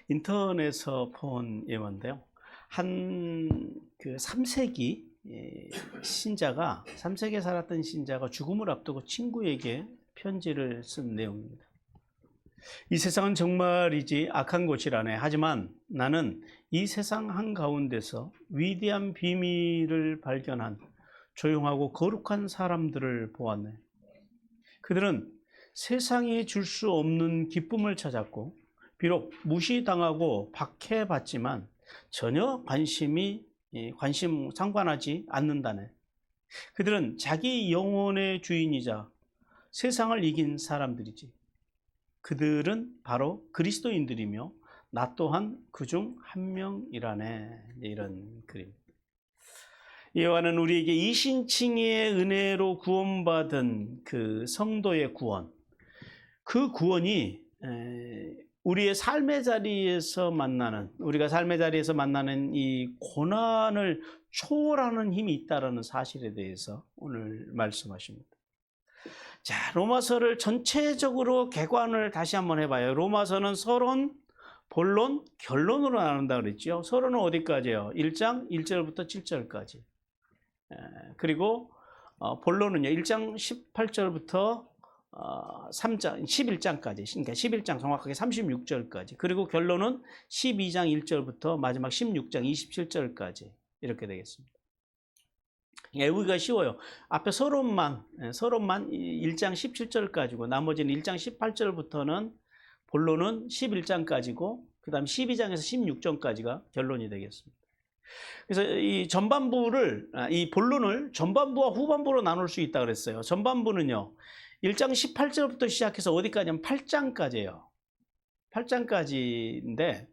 인터넷에서 본 예문인데요. 한 3세기 신자가 3세기에 살았던 신자가 죽음을 앞두고 친구에게 편지를 쓴 내용입니다. 이 세상은 정말이지 악한 곳이라네. 하지만 나는 이 세상 한가운데서 위대한 비밀을 발견한 조용하고 거룩한 사람들을 보았네. 그들은 세상이 줄 수 없는 기쁨을 찾았고 비록 무시당하고 박해받지만 전혀 관심 상관하지 않는다네. 그들은 자기 영혼의 주인이자 세상을 이긴 사람들이지. 그들은 바로 그리스도인들이며 나 또한 그중 한 명이라네. 이런 그림. 요한은 우리에게 이신칭의 은혜로 구원받은 그 성도의 구원, 그 구원이 우리가 삶의 자리에서 만나는 이 고난을 초월하는 힘이 있다는 사실에 대해서 오늘 말씀하십니다. 자, 로마서를 전체적으로 개관을 다시 한번 해봐요. 로마서는 서론, 본론, 결론으로 나눈다 그랬죠. 서론은 어디까지요? 1장 1절부터 7절까지. 그리고 본론은요, 1장 18절부터 3장 11장까지, 그러니까 11장 정확하게 36절까지. 그리고 결론은 12장 1절부터 마지막 16장 27절까지 이렇게 되겠습니다. 외우기가 쉬워요. 앞에 서론만 1장 17절까지고 나머지는 1장 18절부터는 본론은 11장까지고 그 다음 12장에서 16장까지가 결론이 되겠습니다. 그래서 이 이 본론을 전반부와 후반부로 나눌 수 있다고 그랬어요. 전반부는요, 1장 18절부터 시작해서 어디까지냐면 8장까지예요. 8장까지인데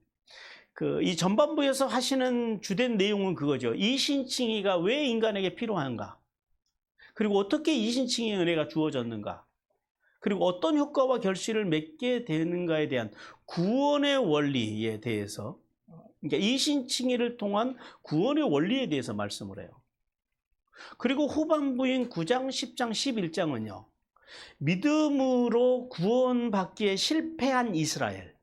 이 전반부에서 하시는 주된 내용은 그거죠. 이신칭의가 왜 인간에게 필요한가? 그리고 어떻게 이신칭의 은혜가 주어졌는가? 그리고 어떤 효과와 결실을 맺게 되는가에 대한 구원의 원리에 대해서, 그러니까 이신칭의를 통한 구원의 원리에 대해서 말씀을 해요. 그리고 후반부인 9장, 10장, 11장은요. 믿음으로 구원받기에 실패한 이스라엘,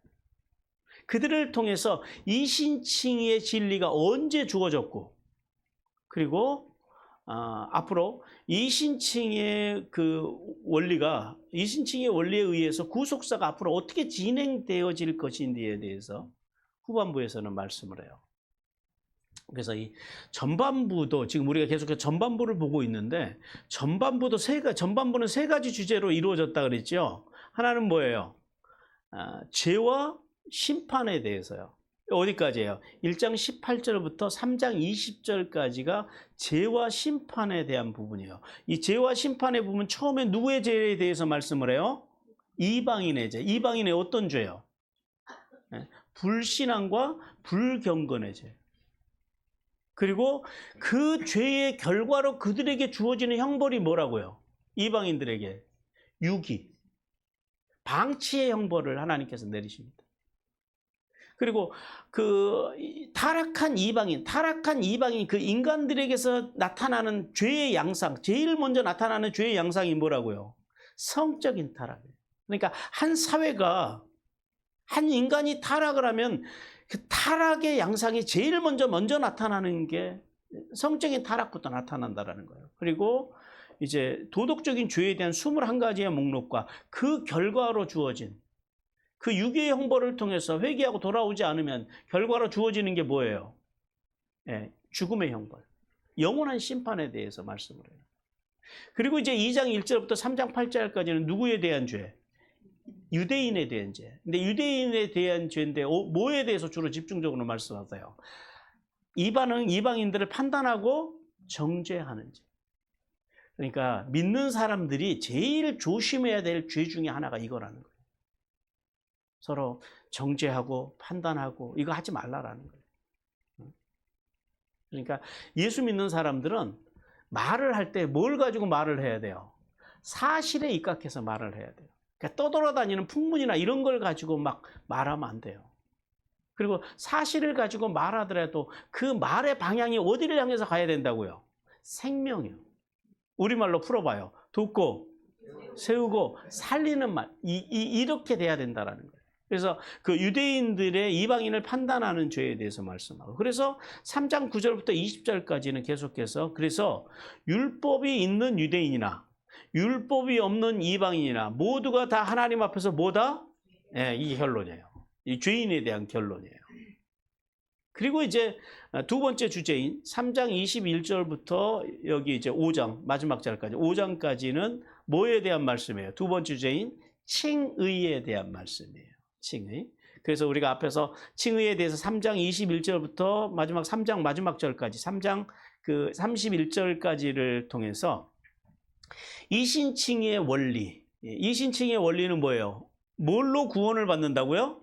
그들을 통해서 이신칭의의 진리가 언제 주어졌고, 그리고 앞으로 이신칭의 이신칭의 원리에 의해서 구속사가 앞으로 어떻게 진행되어질 것인지에 대해서 후반부에서는 말씀을 해요. 그래서 이 전반부도 지금 우리가 계속해서 전반부를 보고 있는데 전반부는 세 가지 주제로 이루어졌다 그랬죠. 하나는 뭐예요? 죄와 심판에 대해서요. 어디까지예요? 1장 18절부터 3장 20절까지가 죄와 심판에 대한 부분이에요. 이 죄와 심판의 부분 처음에 누구의 죄에 대해서 말씀을 해요? 이방인의 죄. 이방인의 어떤 죄요? 불신앙과 불경건의 죄. 그리고 그 죄의 결과로 그들에게 주어지는 형벌이 뭐라고요? 이방인들에게 유기, 방치의 형벌을 하나님께서 내리십니다. 그리고 타락한 이방인 그 인간들에게서 나타나는 죄의 양상, 제일 먼저 나타나는 죄의 양상이 뭐라고요? 성적인 타락이에요. 그러니까 한 사회가, 한 인간이 타락을 하면 그 타락의 양상이 제일 먼저 나타나는 게 성적인 타락부터 나타난다라는 거예요. 그리고 이제 도덕적인 죄에 대한 21가지의 목록과 그 결과로 주어진 그 유기의 형벌을 통해서 회개하고 돌아오지 않으면 결과로 주어지는 게 뭐예요? 죽음의 형벌, 영원한 심판에 대해서 말씀을 해요. 그리고 이제 2장 1절부터 3장 8절까지는 누구에 대한 죄? 유대인에 대한 죄. 근데 유대인에 대한 죄인데 뭐에 대해서 주로 집중적으로 말씀하세요? 이방인들을 판단하고 정죄하는 죄. 그러니까 믿는 사람들이 제일 조심해야 될 죄 중에 하나가 이거라는 거예요. 서로 정죄하고 판단하고 이거 하지 말라라는 거예요. 그러니까 예수 믿는 사람들은 말을 할 때 뭘 가지고 말을 해야 돼요? 사실에 입각해서 말을 해야 돼요. 그러니까 떠돌아다니는 풍문이나 이런 걸 가지고 막 말하면 안 돼요. 그리고 사실을 가지고 말하더라도 그 말의 방향이 어디를 향해서 가야 된다고요? 생명이요. 우리말로 풀어봐요. 돕고 세우고 살리는 말, 이렇게 돼야 된다라는 거예요. 그래서 그 유대인들의 이방인을 판단하는 죄에 대해서 말씀하고, 그래서 3장 9절부터 20절까지는 계속해서, 그래서 율법이 있는 유대인이나 율법이 없는 이방인이나 모두가 다 하나님 앞에서 뭐다? 예, 이게 결론이에요. 이 죄인에 대한 결론이에요. 그리고 이제 두 번째 주제인 3장 21절부터 여기 이제 5장 마지막 절까지, 5장까지는 뭐에 대한 말씀이에요? 두 번째 주제인 칭의에 대한 말씀이에요. 칭의. 그래서 우리가 앞에서 칭의에 대해서 3장 21절부터 마지막 3장 마지막 절까지, 3장 그 31절까지를 통해서 이신칭의의 원리, 이신칭의의 원리는 뭐예요? 뭘로 구원을 받는다고요?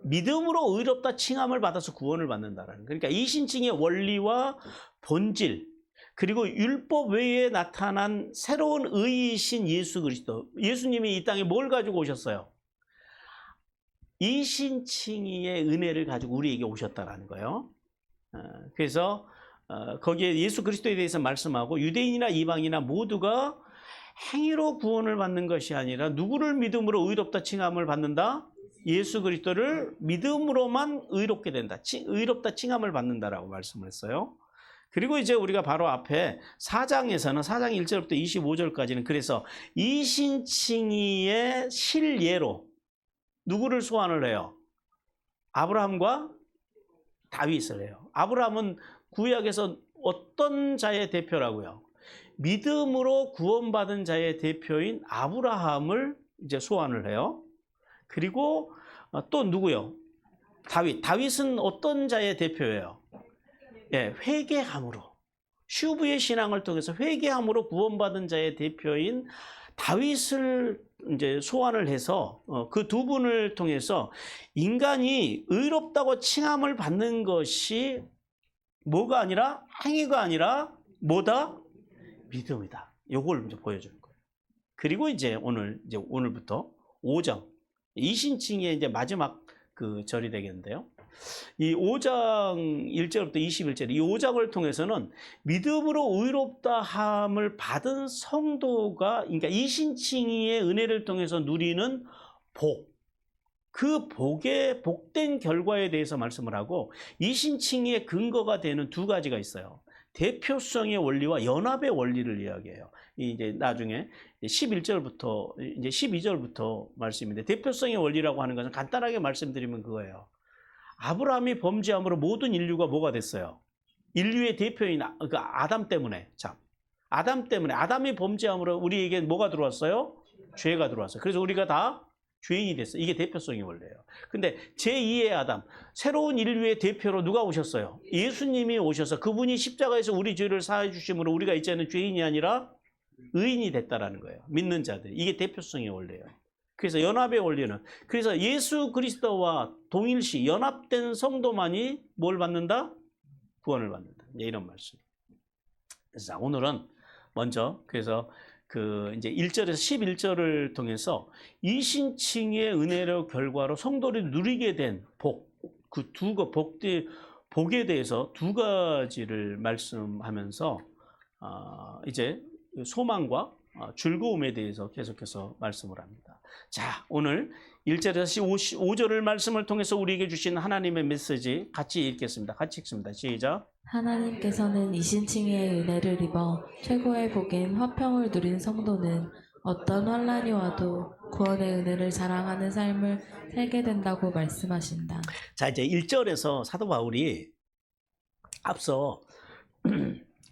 믿음으로 의롭다 칭함을 받아서 구원을 받는다라는. 그러니까 이신칭의 원리와 본질, 그리고 율법 외에 나타난 새로운 의이신 예수 그리스도. 예수님이 이 땅에 뭘 가지고 오셨어요? 이신칭의의 은혜를 가지고 우리에게 오셨다라는 거예요. 그래서 거기에 예수 그리스도에 대해서 말씀하고, 유대인이나 이방이나 모두가 행위로 구원을 받는 것이 아니라 누구를 믿음으로 의롭다 칭함을 받는다? 예수 그리스도를 믿음으로만 의롭게 된다. 의롭다 칭함을 받는다라고 말씀을 했어요. 그리고 이제 우리가 바로 앞에 4장에서는 4장 1절부터 25절까지는 그래서 이신칭의의 실예로 누구를 소환을 해요? 아브라함과 다윗을 해요. 아브라함은 구약에서 어떤 자의 대표라고요? 믿음으로 구원받은 자의 대표인 아브라함을 이제 소환을 해요. 그리고 또 누구요? 다윗. 다윗은 어떤 자의 대표예요? 예, 회개함으로, 슈브의 신앙을 통해서 회개함으로 구원받은 자의 대표인 다윗을 이제 소환을 해서 그 두 분을 통해서 인간이 의롭다고 칭함을 받는 것이 뭐가 아니라, 행위가 아니라 뭐다? 믿음이다. 요걸 이제 보여주는 거예요. 그리고 이제 오늘부터 5장 이신칭의 이제 마지막 그 절이 되겠는데요. 이 5장 1절부터 21절, 이 5장을 통해서는 믿음으로 의롭다함을 받은 성도가, 그러니까 이신칭의의 은혜를 통해서 누리는 복, 그 복의 복된 결과에 대해서 말씀을 하고, 이신칭의의 근거가 되는 두 가지가 있어요. 대표성의 원리와 연합의 원리를 이야기해요. 이제 나중에 11절부터 이제 12절부터 말씀인데, 대표성의 원리라고 하는 것은 간단하게 말씀드리면 그거예요. 아브라함이 범죄함으로 모든 인류가 뭐가 됐어요? 인류의 대표인 그 아담 때문에. 자, 아담 때문에, 아담이 범죄함으로 우리에게 뭐가 들어왔어요? 죄가 들어왔어요. 그래서 우리가 다 죄인이 됐어요. 이게 대표성의 원리예요. 근데 제2의 아담, 새로운 인류의 대표로 누가 오셨어요? 예수님이 오셔서 그분이 십자가에서 우리 죄를 사해 주심으로 우리가 이제는 죄인이 아니라 의인이 됐다라는 거예요. 믿는 자들. 이게 대표성의 원리예요. 그래서 연합의 원리는, 그래서 예수 그리스도와 동일시 연합된 성도만이 뭘 받는다? 구원을 받는다. 이런 말씀. 그래서 오늘은 먼저 그래서 그 이제 1절에서 11절을 통해서 이신칭의 은혜로 결과로 성도를 누리게 된 복, 그 두 거 복에 대해서 두 가지를 말씀하면서 이제 소망과 즐거움에 대해서 계속해서 말씀을 합니다. 자, 오늘 1절에서 5절을 말씀을 통해서 우리에게 주신 하나님의 메시지 같이 읽겠습니다. 같이 읽습니다. 시작. 하나님께서는 이신칭의의 은혜를 입어 최고의 복인 화평을 누린 성도는 어떤 환난이 와도 구원의 은혜를 자랑하는 삶을 살게 된다고 말씀하신다. 자, 이제 1절에서 사도 바울이 앞서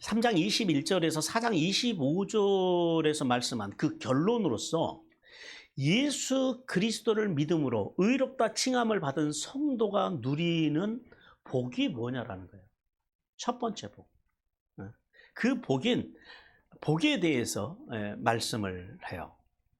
3장 21절에서 4장 25절에서 말씀한 그 결론으로서 예수 그리스도를 믿음으로 의롭다 칭함을 받은 성도가 누리는 복이 뭐냐라는 거예요. 첫 번째 복. 그 복에 대해서 말씀을 해요.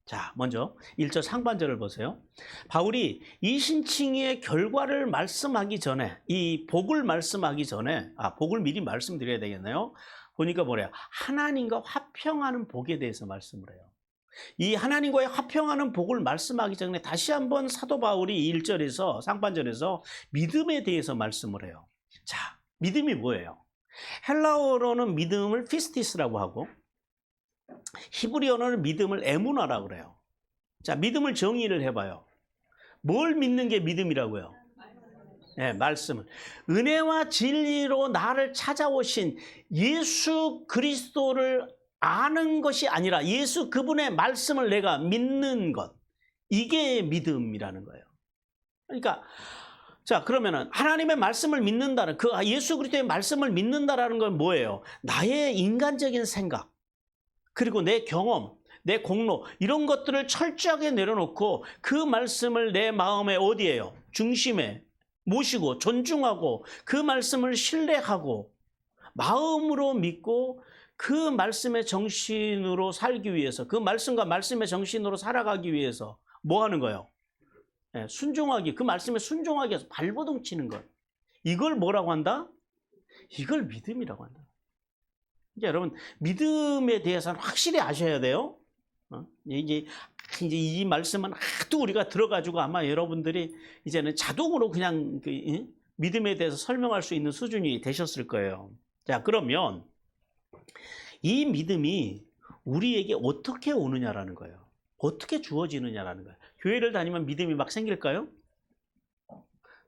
자, 먼저 1절 상반절을 보세요. 바울이 이신칭의의 결과를 말씀하기 전에, 이 복을 말씀하기 전에, 복을 미리 말씀드려야 되겠네요. 보니까 뭐래요? 하나님과 화평하는 복에 대해서 말씀을 해요. 이 하나님과의 화평하는 복을 말씀하기 전에 다시 한번 사도 바울이 1절에서 상반절에서 믿음에 대해서 말씀을 해요. 자, 믿음이 뭐예요? 헬라어로는 믿음을 피스티스라고 하고, 히브리어는 믿음을 에무나라고 그래요. 자, 믿음을 정의를 해봐요. 뭘 믿는 게 믿음이라고요? 네, 말씀을. 은혜와 진리로 나를 찾아오신 예수 그리스도를 아는 것이 아니라 예수 그분의 말씀을 내가 믿는 것. 이게 믿음이라는 거예요. 그러니까 자, 그러면은 하나님의 말씀을 믿는다는 그 예수 그리스도의 말씀을 믿는다라는 건 뭐예요? 나의 인간적인 생각, 그리고 내 경험, 내 공로 이런 것들을 철저하게 내려놓고 그 말씀을 내 마음의 어디에요? 중심에 모시고 존중하고 그 말씀을 신뢰하고 마음으로 믿고 그 말씀의 정신으로 살기 위해서, 그 말씀과 말씀의 정신으로 살아가기 위해서 뭐 하는 거예요? 순종하기, 그 말씀에 순종하기 위해서 발버둥 치는 것. 이걸 뭐라고 한다? 이걸 믿음이라고 한다. 그러니까 여러분, 믿음에 대해서는 확실히 아셔야 돼요. 이제 이 말씀은 하도 우리가 들어가지고 아마 여러분들이 이제는 자동으로 그냥 믿음에 대해서 설명할 수 있는 수준이 되셨을 거예요. 자, 그러면 이 믿음이 우리에게 어떻게 오느냐라는 거예요. 어떻게 주어지느냐라는 거예요. 교회를 다니면 믿음이 막 생길까요?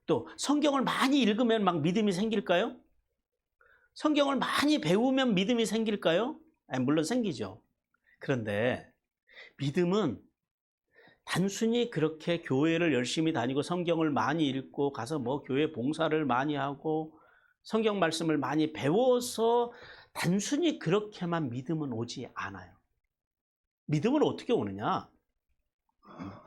또 성경을 많이 읽으면 막 믿음이 생길까요? 성경을 많이 배우면 믿음이 생길까요? 물론 생기죠. 그런데 믿음은 단순히 그렇게 교회를 열심히 다니고 성경을 많이 읽고 가서 뭐 교회 봉사를 많이 하고 성경 말씀을 많이 배워서 단순히 그렇게만 믿음은 오지 않아요. 믿음은 어떻게 오느냐?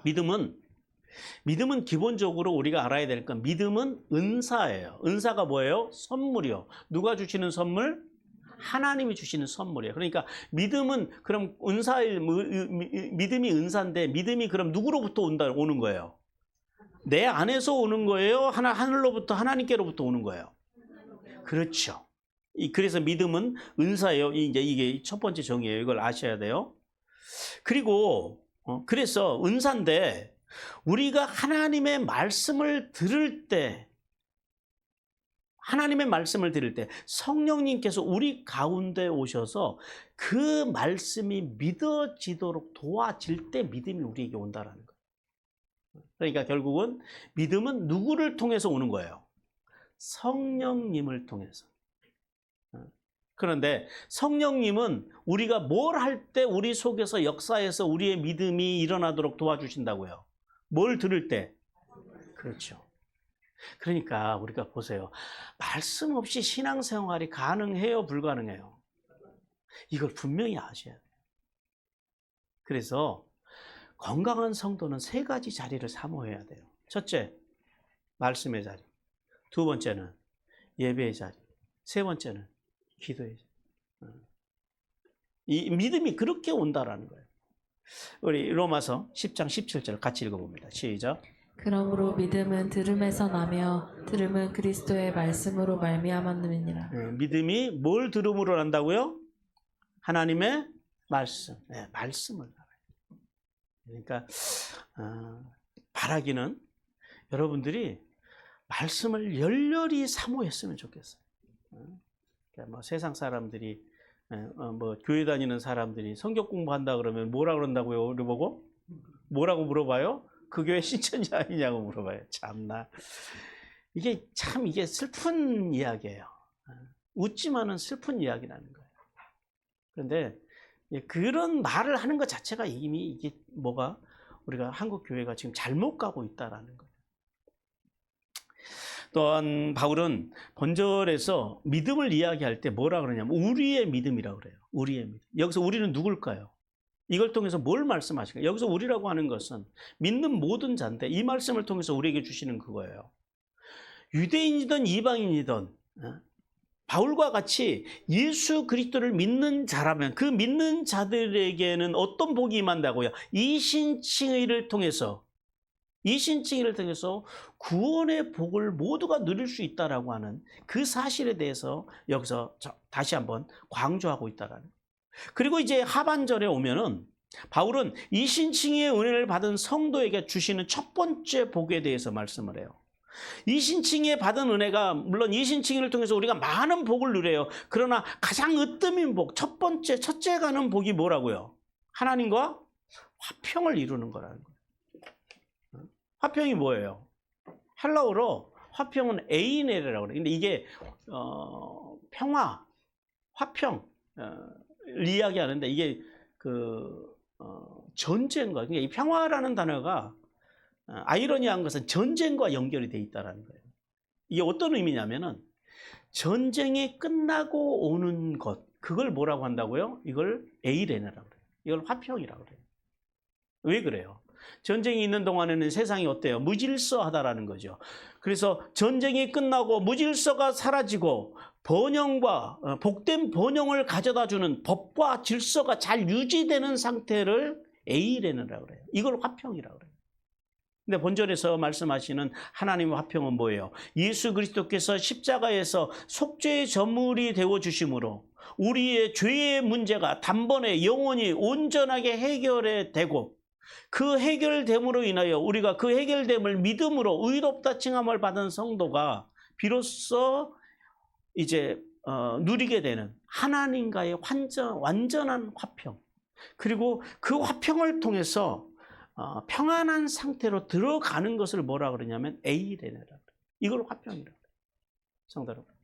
믿음은 기본적으로 우리가 알아야 될 건 믿음은 은사예요. 은사가 뭐예요? 선물이요. 누가 주시는 선물? 하나님이 주시는 선물이에요. 그러니까 믿음은 그럼 믿음이 은사인데 믿음이 그럼 누구로부터 오는 거예요? 내 안에서 오는 거예요? 하늘로부터 하나님께로부터 오는 거예요? 그렇죠. 그래서 믿음은 은사예요. 이게 첫 번째 정의예요. 이걸 아셔야 돼요. 그리고 그래서 은사인데 우리가 하나님의 말씀을 들을 때 성령님께서 우리 가운데 오셔서 그 말씀이 믿어지도록 도와질 때 믿음이 우리에게 온다라는 거예요. 그러니까 결국은 믿음은 누구를 통해서 오는 거예요? 성령님을 통해서. 그런데 성령님은 우리가 뭘 할 때 우리 속에서 역사해서 우리의 믿음이 일어나도록 도와주신다고요? 뭘 들을 때? 그렇죠. 그러니까 우리가 보세요. 말씀 없이 신앙생활이 가능해요? 불가능해요? 이걸 분명히 아셔야 돼요. 그래서 건강한 성도는 세 가지 자리를 사모해야 돼요. 첫째, 말씀의 자리. 두 번째는 예배의 자리. 세 번째는 기도의 자리. 이 믿음이 그렇게 온다라는 거예요. 우리 로마서 10장 17절 같이 읽어봅니다. 시작. 그러므로 믿음은 들음에서 나며 들음은 그리스도의 말씀으로 말미암았느니라. 믿음이 뭘 들음으로 난다고요? 하나님의 말씀. 말씀을 알아요. 그러니까 바라기는 여러분들이 말씀을 열렬히 사모했으면 좋겠어요. 그러니까 뭐 세상 사람들이 뭐 교회 다니는 사람들이 성경 공부한다 그러면 뭐라 그런다고요? 우리 보고 뭐라고 물어봐요? 그 교회 신천지 아니냐고 물어봐요. 참나. 이게 슬픈 이야기예요. 웃지만은 슬픈 이야기라는 거예요. 그런데 그런 말을 하는 것 자체가 이미 이게 뭐가 우리가 한국 교회가 지금 잘못 가고 있다라는 거예요. 또한 바울은 본절에서 믿음을 이야기할 때 뭐라 그러냐면 우리의 믿음이라고 그래요. 우리의 믿음. 여기서 우리는 누굴까요? 이걸 통해서 뭘 말씀하실까요? 여기서 우리라고 하는 것은 믿는 모든 자인데 이 말씀을 통해서 우리에게 주시는 그거예요. 유대인이든 이방인이든 바울과 같이 예수 그리스도를 믿는 자라면 그 믿는 자들에게는 어떤 복이 임한다고요? 이신칭의를 통해서 구원의 복을 모두가 누릴 수 있다라고 하는 그 사실에 대해서 여기서 다시 한번 강조하고 있다라는 거예요. 그리고 이제 하반절에 오면은 바울은 이신칭의의 은혜를 받은 성도에게 주시는 첫 번째 복에 대해서 말씀을 해요. 이신칭의 받은 은혜가 물론 이신칭의를 통해서 우리가 많은 복을 누려요. 그러나 가장 으뜸인 복, 첫째 가는 복이 뭐라고요? 하나님과 화평을 이루는 거라는 거예요. 화평이 뭐예요? 헬라어로 화평은 에이네라고 그래요. 근데 이게 평화, 화평 이야기하는데 이게 전쟁과 그러니까 이 평화라는 단어가 아이러니한 것은 전쟁과 연결이 돼 있다라는 거예요. 이게 어떤 의미냐면은 전쟁이 끝나고 오는 것, 그걸 뭐라고 한다고요? 이걸 에이레네라고 그래요. 이걸 화평이라고 그래요. 왜 그래요? 전쟁이 있는 동안에는 세상이 어때요? 무질서하다라는 거죠. 그래서 전쟁이 끝나고 무질서가 사라지고 번영과 복된 번영을 가져다주는 법과 질서가 잘 유지되는 상태를 에이레네라고 그래요. 이걸 화평이라고 그래요. 근데 본절에서 말씀하시는 하나님의 화평은 뭐예요? 예수 그리스도께서 십자가에서 속죄의 제물이 되어 주심으로 우리의 죄의 문제가 단번에 영원히 온전하게 해결이 되고 그 해결됨으로 인하여 우리가 그 해결됨을 믿음으로 의롭다 칭함을 받은 성도가 비로소 이제 누리게 되는 하나님과의 완전한 화평, 그리고 그 화평을 통해서 평안한 상태로 들어가는 것을 뭐라 그러냐면 에이레네라. 이걸 화평이라고 그래요. 성도 여러분,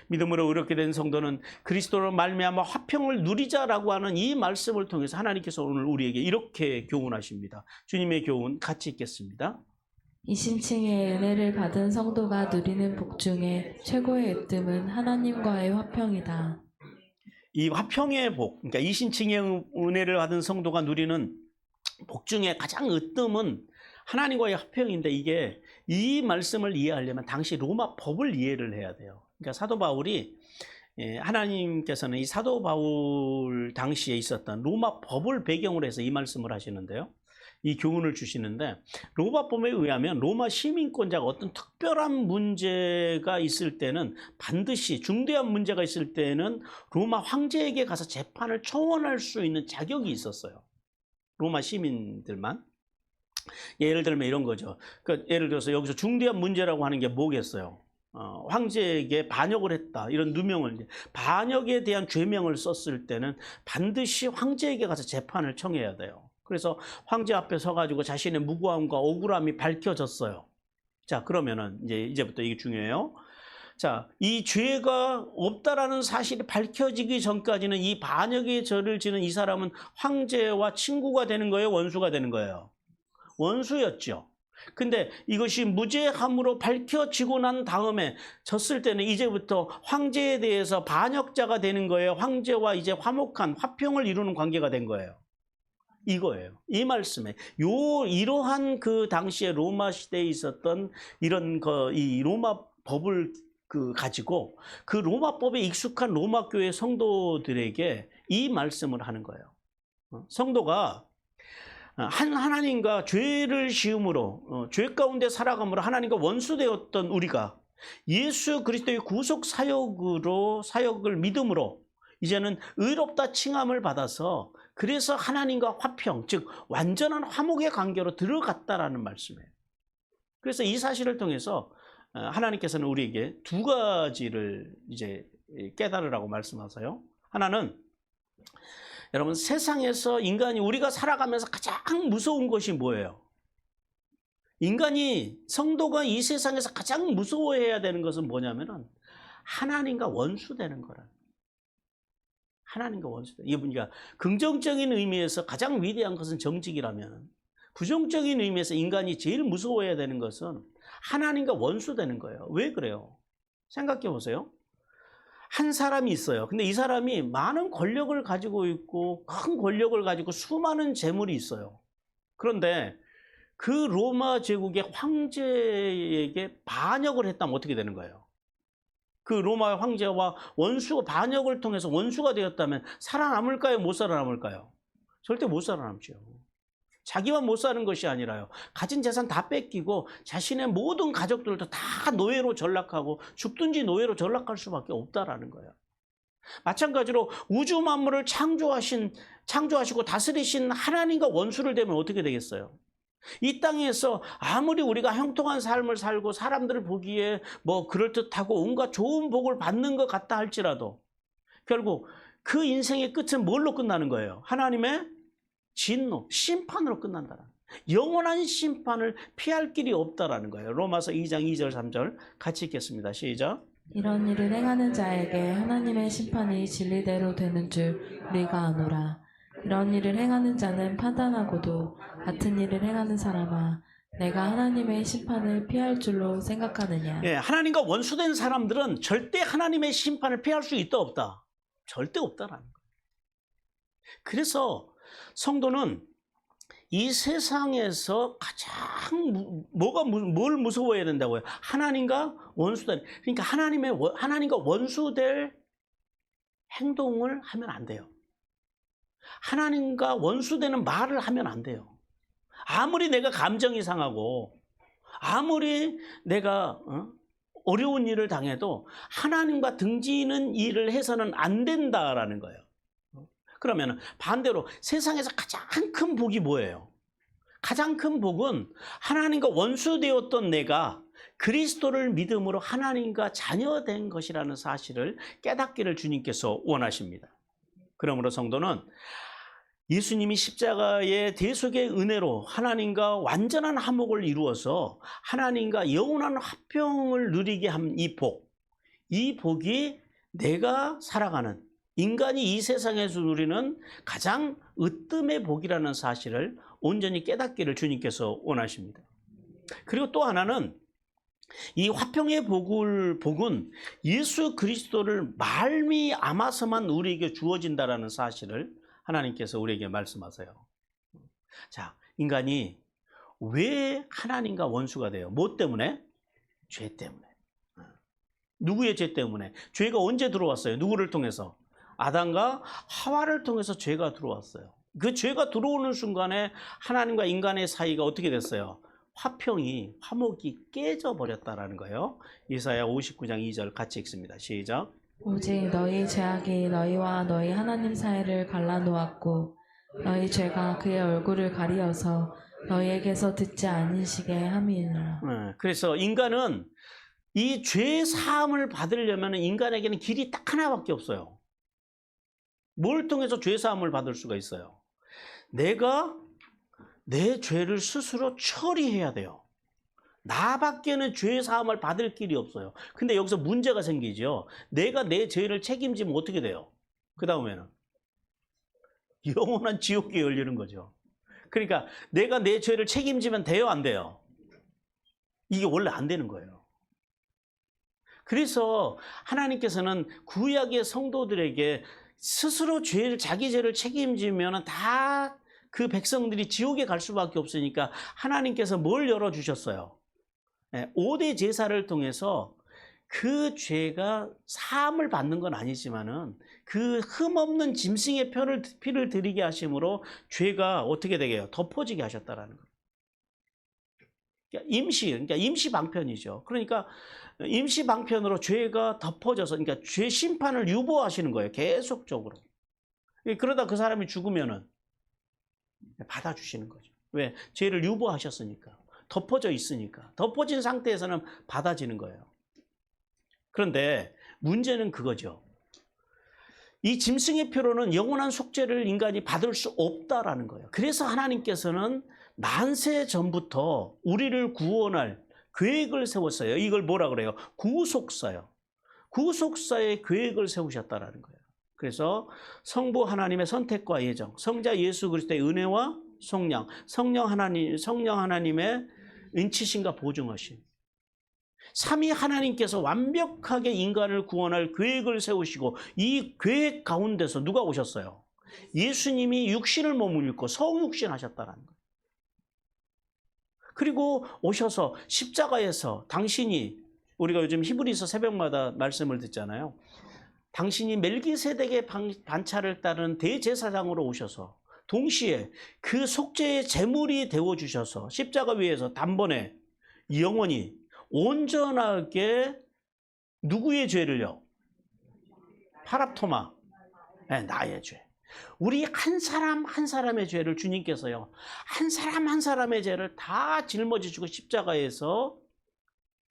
믿음으로 의롭게 된 성도는 그리스도로 말미암아 화평을 누리자라고 하는 이 말씀을 통해서 하나님께서 오늘 우리에게 이렇게 교훈하십니다. 주님의 교훈 같이 읽겠습니다. 이신칭의 은혜를 받은 성도가 누리는 복 중에 최고의 으뜸은 하나님과의 화평이다. 이 화평의 복, 그러니까 이신칭의 은혜를 받은 성도가 누리는 복 중에 가장 으뜸은 하나님과의 화평인데, 이게 이 말씀을 이해하려면 당시 로마 법을 이해를 해야 돼요. 그러니까 사도 바울이 하나님께서는 이 사도 바울 당시에 있었던 로마 법을 배경으로 해서 이 말씀을 하시는데요. 이 교훈을 주시는데, 로마 법에 의하면 로마 시민권자가 어떤 특별한 문제가 있을 때는 반드시 중대한 문제가 있을 때는 로마 황제에게 가서 재판을 청원할 수 있는 자격이 있었어요. 로마 시민들만. 예를 들면 이런 거죠. 그러니까 예를 들어서 여기서 중대한 문제라고 하는 게 뭐겠어요? 황제에게 반역을 했다, 이런 누명을, 반역에 대한 죄명을 썼을 때는 반드시 황제에게 가서 재판을 청해야 돼요. 그래서 황제 앞에 서가지고 자신의 무고함과 억울함이 밝혀졌어요. 자, 그러면은 이제부터 이게 중요해요. 자, 이 죄가 없다라는 사실이 밝혀지기 전까지는 이 반역의 죄를 지는 이 사람은 황제와 친구가 되는 거예요, 원수가 되는 거예요? 원수였죠. 근데 이것이 무죄함으로 밝혀지고 난 다음에 졌을 때는 이제부터 황제에 대해서 반역자가 되는 거예요. 황제와 이제 화목한 화평을 이루는 관계가 된 거예요. 이거예요. 이 말씀에 이러한 그 당시에 로마 시대에 있었던 이런 이 로마 법을 가지고 그 로마법에 익숙한 로마 교회 성도들에게 이 말씀을 하는 거예요. 성도가 하나님과 죄를 지음으로 죄 가운데 살아감으로 하나님과 원수되었던 우리가 예수 그리스도의 구속 사역을 믿음으로 이제는 의롭다 칭함을 받아서 그래서 하나님과 화평, 즉 완전한 화목의 관계로 들어갔다라는 말씀이에요. 그래서 이 사실을 통해서 하나님께서는 우리에게 두 가지를 이제 깨달으라고 말씀하세요. 하나는, 여러분, 세상에서 인간이 우리가 살아가면서 가장 무서운 것이 뭐예요? 인간이, 성도가 이 세상에서 가장 무서워해야 되는 것은 뭐냐면은 하나님과 원수되는 거라. 하나님과 원수되는. 이게 그러니까 긍정적인 의미에서 가장 위대한 것은 정직이라면, 부정적인 의미에서 인간이 제일 무서워해야 되는 것은 하나님과 원수되는 거예요. 왜 그래요? 생각해 보세요. 한 사람이 있어요. 근데 이 사람이 많은 권력을 가지고 있고 큰 권력을 가지고 수많은 재물이 있어요. 그런데 그 로마 제국의 황제에게 반역을 했다면 어떻게 되는 거예요? 그 로마 황제와 원수가 반역을 통해서 원수가 되었다면 살아남을까요? 못 살아남을까요? 절대 못 살아남죠. 자기만 못 사는 것이 아니라요, 가진 재산 다 뺏기고 자신의 모든 가족들도 다 노예로 전락하고 죽든지 노예로 전락할 수밖에 없다라는 거예요. 마찬가지로 우주 만물을 창조하시고 다스리신 하나님과 원수를 되면 어떻게 되겠어요? 이 땅에서 아무리 우리가 형통한 삶을 살고 사람들을 보기에 뭐 그럴듯하고 온갖 좋은 복을 받는 것 같다 할지라도 결국 그 인생의 끝은 뭘로 끝나는 거예요? 하나님의 진노, 심판으로 끝난다. 영원한 심판을 피할 길이 없다라는 거예요. 로마서 2장 2절 3절 같이 읽겠습니다. 시작. 이런 일을 행하는 자에게 하나님의 심판이 진리대로 되는 줄 우리가 아노라. 이런 일을 행하는 자는 판단하고도 같은 일을 행하는 사람아, 내가 하나님의 심판을 피할 줄로 생각하느냐. 예, 하나님과 원수된 사람들은 절대 하나님의 심판을 피할 수 있다 없다? 절대 없다라는 거예요. 그래서 성도는 이 세상에서 가장 뭘 무서워해야 된다고요? 하나님과 원수된, 그러니까 하나님과 원수될 행동을 하면 안 돼요. 하나님과 원수되는 말을 하면 안 돼요. 아무리 내가 감정이 상하고 아무리 내가 어려운 일을 당해도 하나님과 등지는 일을 해서는 안 된다라는 거예요. 그러면 반대로 세상에서 가장 큰 복이 뭐예요? 가장 큰 복은 하나님과 원수되었던 내가 그리스도를 믿음으로 하나님과 자녀된 것이라는 사실을 깨닫기를 주님께서 원하십니다. 그러므로 성도는 예수님이 십자가의 대속의 은혜로 하나님과 완전한 화목을 이루어서 하나님과 영원한 화평을 누리게 한 이 복이 내가 살아가는 인간이 이 세상에서 누리는 가장 으뜸의 복이라는 사실을 온전히 깨닫기를 주님께서 원하십니다. 그리고 또 하나는 이 화평의 복은 예수 그리스도를 말미암아서만 우리에게 주어진다라는 사실을 하나님께서 우리에게 말씀하세요. 자, 인간이 왜 하나님과 원수가 돼요? 뭐 때문에? 죄 때문에. 누구의 죄 때문에? 죄가 언제 들어왔어요? 누구를 통해서? 아담과 하와를 통해서 죄가 들어왔어요. 그 죄가 들어오는 순간에 하나님과 인간의 사이가 어떻게 됐어요? 화목이 깨져버렸다라는 거예요. 이사야 59장 2절 같이 읽습니다. 시작. 오직 너희 죄악이 너희와 너희 하나님 사이를 갈라놓았고 너희 죄가 그의 얼굴을 가리어서 너희에게서 듣지 않으시게 함이니라. 그래서 인간은 이 죄 사함을 받으려면 인간에게는 길이 딱 하나밖에 없어요. 뭘 통해서 죄 사함을 받을 수가 있어요? 내가 내 죄를 스스로 처리해야 돼요. 나밖에는 죄 사함을 받을 길이 없어요. 근데 여기서 문제가 생기죠. 내가 내 죄를 책임지면 어떻게 돼요? 그 다음에는 영원한 지옥에 열리는 거죠. 그러니까 내가 내 죄를 책임지면 돼요, 안 돼요? 이게 원래 안 되는 거예요. 그래서 하나님께서는 구약의 성도들에게 스스로 자기 죄를 책임지면 다 그 백성들이 지옥에 갈 수밖에 없으니까 하나님께서 뭘 열어주셨어요? 5대 제사를 통해서 그 죄가 사함을 받는 건 아니지만은 그 흠없는 짐승의 피를 드리게 하심으로 죄가 어떻게 되게 해요? 덮어지게 하셨다라는 거예요. 그러니까 임시 방편이죠. 그러니까 임시 방편으로 죄가 덮어져서, 그러니까 죄 심판을 유보하시는 거예요. 계속적으로. 그러다 그 사람이 죽으면은 받아주시는 거죠. 왜? 죄를 유보하셨으니까. 덮어져 있으니까. 덮어진 상태에서는 받아지는 거예요. 그런데 문제는 그거죠. 이 짐승의 표로는 영원한 속죄를 인간이 받을 수 없다라는 거예요. 그래서 하나님께서는 만세 전부터 우리를 구원할 계획을 세웠어요. 이걸 뭐라 그래요? 구속사요. 구속사의 계획을 세우셨다라는 거예요. 그래서 성부 하나님의 선택과 예정, 성자 예수 그리스도의 은혜와 성령 하나님의 인치심과 보증하심. 삼위 하나님께서 완벽하게 인간을 구원할 계획을 세우시고 이 계획 가운데서 누가 오셨어요? 예수님이 육신을 몸을 입고 성육신 하셨다는 거예요. 그리고 오셔서 십자가에서 당신이, 우리가 요즘 히브리서 새벽마다 말씀을 듣잖아요. 당신이 멜기세덱의 반차를 따른 대제사장으로 오셔서 동시에 그 속죄의 제물이 되어주셔서 십자가 위에서 단번에 영원히 온전하게 누구의 죄를요? 파랍토마, 나의 죄. 우리 한 사람 한 사람의 죄를 주님께서요, 한 사람 한 사람의 죄를 다 짊어지시고 십자가에서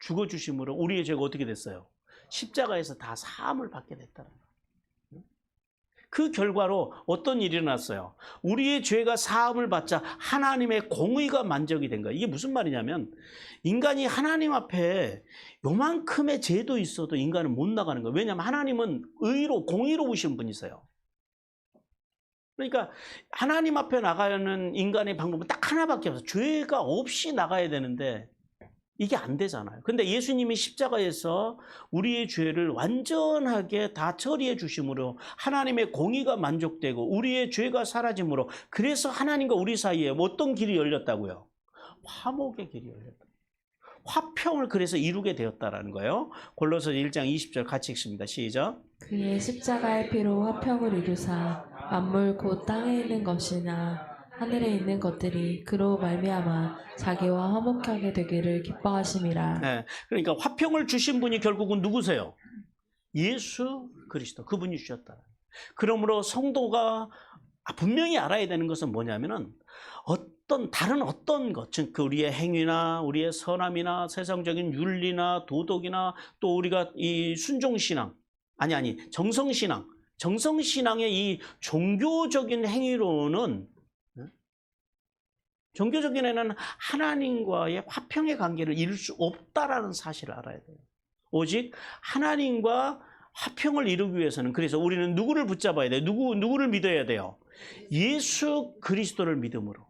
죽어주심으로 우리의 죄가 어떻게 됐어요? 십자가에서 다 사함을 받게 됐다는 거예요. 그 결과로 어떤 일이 일어났어요? 우리의 죄가 사함을 받자 하나님의 공의가 만족이 된 거예요. 이게 무슨 말이냐면 인간이 하나님 앞에 요만큼의 죄도 있어도 인간은 못 나가는 거예요. 왜냐하면 하나님은 공의로우신 분이세요. 그러니까 하나님 앞에 나가는 인간의 방법은 딱 하나밖에 없어요. 죄가 없이 나가야 되는데 이게 안 되잖아요. 근데 예수님이 십자가에서 우리의 죄를 완전하게 다 처리해 주심으로 하나님의 공의가 만족되고 우리의 죄가 사라짐으로 그래서 하나님과 우리 사이에 어떤 길이 열렸다고요? 화목의 길이 열렸다. 화평을 그래서 이루게 되었다라는 거예요. 골로새 1장 20절 같이 읽습니다. 시작. 그의 십자가의 피로 화평을 이루사 만물 곧 땅에 있는 것이나 하늘에 있는 것들이 그로 말미암아 자기와 화목하게 되기를 기뻐하심이라. 네, 그러니까 화평을 주신 분이 결국은 누구세요? 예수 그리스도, 그분이 주셨다. 그러므로 성도가 분명히 알아야 되는 것은 뭐냐면은 다른 어떤 것, 즉 우리의 행위나 우리의 선함이나 세상적인 윤리나 도덕이나 또 우리가 이 순종신앙, 정성신앙의 이 종교적인 행위로는 종교적인 애는 하나님과의 화평의 관계를 이룰 수 없다라는 사실을 알아야 돼요. 오직 하나님과 화평을 이루기 위해서는 그래서 우리는 누구를 붙잡아야 돼요? 누구를 믿어야 돼요? 예수 그리스도를 믿음으로.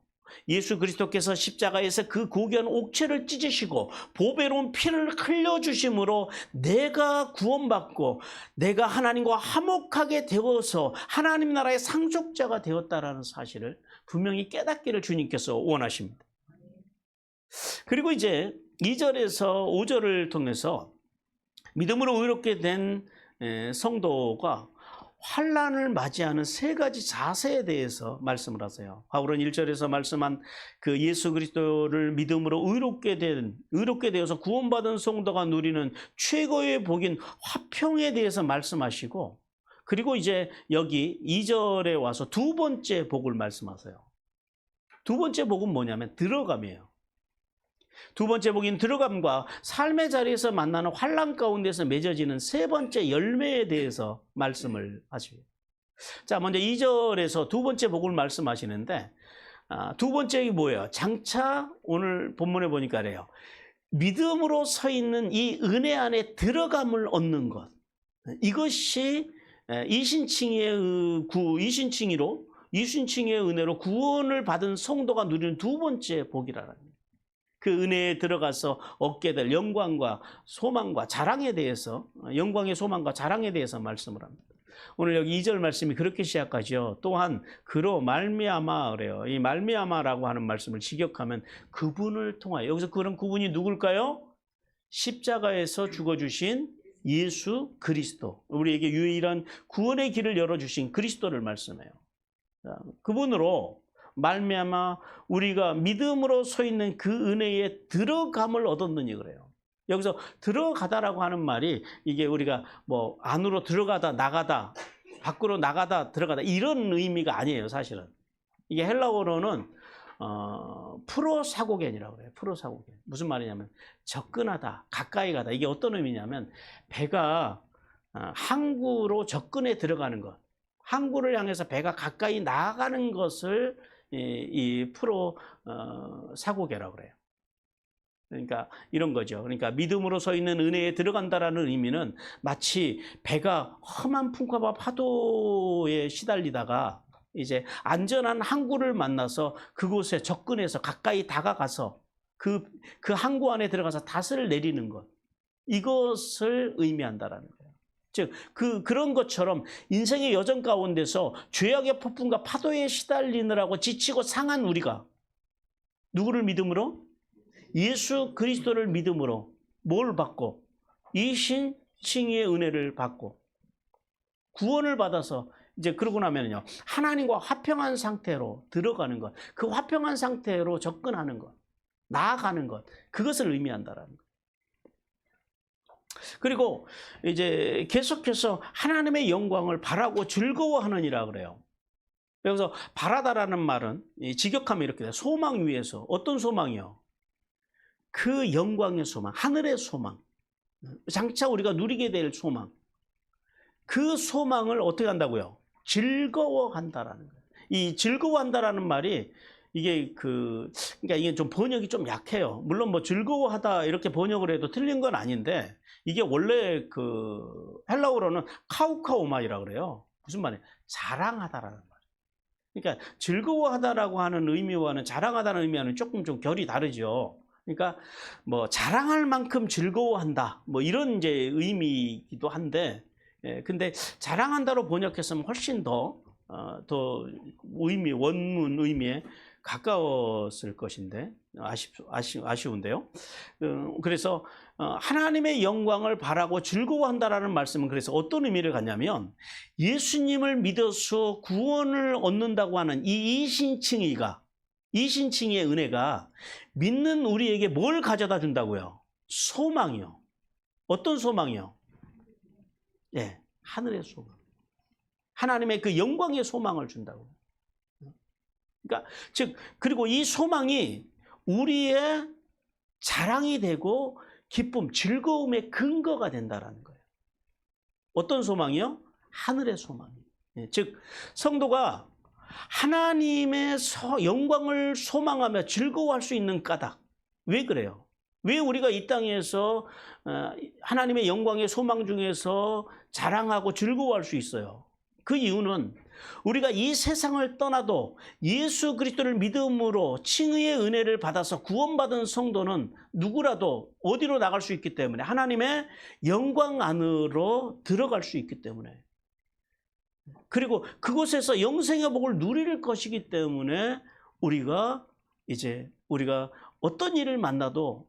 예수 그리스도께서 십자가에서 그 고귀한 옥체를 찢으시고 보배로운 피를 흘려주심으로 내가 구원받고 내가 하나님과 화목하게 되어서 하나님 나라의 상속자가 되었다라는 사실을 분명히 깨닫기를 주님께서 원하십니다. 그리고 이제 2절에서 5절을 통해서 믿음으로 의롭게 된 성도가 환난을 맞이하는 세 가지 자세에 대해서 말씀을 하세요. 바울은 1절에서 말씀한 그 예수 그리스도를 믿음으로 의롭게 되어서 구원받은 성도가 누리는 최고의 복인 화평에 대해서 말씀하시고 그리고 이제 여기 2절에 와서 두 번째 복을 말씀하세요. 두 번째 복은 뭐냐면 들어감이에요. 두 번째 복인 들어감과 삶의 자리에서 만나는 환난 가운데서 맺어지는 세 번째 열매에 대해서 말씀을 하시고요. 자, 먼저 2절에서 두 번째 복을 말씀하시는데 두 번째가 뭐예요? 장차 오늘 본문에 보니까 그래요. 믿음으로 서 있는 이 은혜 안에 들어감을 얻는 것. 이것이 이신칭의 은혜로 구원을 받은 성도가 누리는 두 번째 복이라는 거예요. 그 은혜에 들어가서 얻게 될 영광과 소망과 자랑에 대해서 영광의 소망과 자랑에 대해서 말씀을 합니다. 오늘 여기 2절 말씀이 그렇게 시작하죠. 또한 그로 말미암아 그래요. 이 말미암아라고 하는 말씀을 직역하면 그분을 통하여 여기서 그런 그분이 누굴까요? 십자가에서 죽어주신 예수 그리스도 우리에게 유일한 구원의 길을 열어주신 그리스도를 말씀해요. 그분으로 말미암아 우리가 믿음으로 서 있는 그 은혜에 들어감을 얻었느니 그래요. 여기서 들어가다라고 하는 말이 이게 우리가 뭐 안으로 들어가다 나가다 밖으로 나가다 들어가다 이런 의미가 아니에요. 사실은 이게 헬라어로는 프로사고겐이라고 그래요. 프로사고겐 무슨 말이냐면 접근하다 가까이 가다. 이게 어떤 의미냐면 배가 항구로 접근해 들어가는 것, 항구를 향해서 배가 가까이 나아가는 것을 이 프로 사고계라고 그래요. 그러니까 이런 거죠. 그러니까 믿음으로 서 있는 은혜에 들어간다라는 의미는 마치 배가 험한 풍파와 파도에 시달리다가 이제 안전한 항구를 만나서 그곳에 접근해서 가까이 다가가서 그 항구 안에 들어가서 닷을 내리는 것, 이것을 의미한다라는 거예요. 즉 그런 것처럼 인생의 여정 가운데서 죄악의 폭풍과 파도에 시달리느라고 지치고 상한 우리가 누구를 믿음으로? 예수 그리스도를 믿음으로 뭘 받고? 이신칭의의 은혜를 받고 구원을 받아서 이제 그러고 나면요 하나님과 화평한 상태로 들어가는 것, 그 화평한 상태로 접근하는 것, 나아가는 것, 그것을 의미한다라는 것. 그리고 이제 계속해서 하나님의 영광을 바라고 즐거워하느니라 그래요. 그래서 바라다라는 말은 직역하면 이렇게 돼요. 소망 위에서. 어떤 소망이요? 그 영광의 소망, 하늘의 소망, 장차 우리가 누리게 될 소망. 그 소망을 어떻게 한다고요? 즐거워한다라는 거예요. 이 즐거워한다라는 말이 이게 그러니까 이게 좀 번역이 좀 약해요. 물론 뭐 즐거워하다 이렇게 번역을 해도 틀린 건 아닌데 이게 원래 그 헬라어로는 카우카오마이라 그래요. 무슨 말이에요? 자랑하다라는 말. 그러니까 즐거워하다라고 하는 의미와는 자랑하다는 의미와는 조금 좀 결이 다르죠. 그러니까 뭐 자랑할 만큼 즐거워한다 뭐 이런 이제 의미이기도 한데 근데 자랑한다로 번역했으면 훨씬 더 원문 의미에 가까웠을 것인데 아쉬운데요. 그래서 하나님의 영광을 바라고 즐거워한다라는 말씀은 그래서 어떤 의미를 갖냐면 예수님을 믿어서 구원을 얻는다고 하는 이 이신칭의의 은혜가 믿는 우리에게 뭘 가져다 준다고요? 소망이요. 어떤 소망이요? 예, 하늘의 소망. 하나님의 그 영광의 소망을 준다고. 그러니까 그리고 이 소망이 우리의 자랑이 되고 기쁨, 즐거움의 근거가 된다라는 거예요. 어떤 소망이요? 하늘의 소망. 예, 즉 성도가 하나님의 영광을 소망하며 즐거워할 수 있는 까닭. 왜 그래요? 왜 우리가 이 땅에서 하나님의 영광의 소망 중에서 자랑하고 즐거워할 수 있어요? 그 이유는 우리가 이 세상을 떠나도 예수 그리스도를 믿음으로 칭의의 은혜를 받아서 구원받은 성도는 누구라도 어디로 나갈 수 있기 때문에 하나님의 영광 안으로 들어갈 수 있기 때문에 그리고 그곳에서 영생의 복을 누릴 것이기 때문에 우리가 어떤 일을 만나도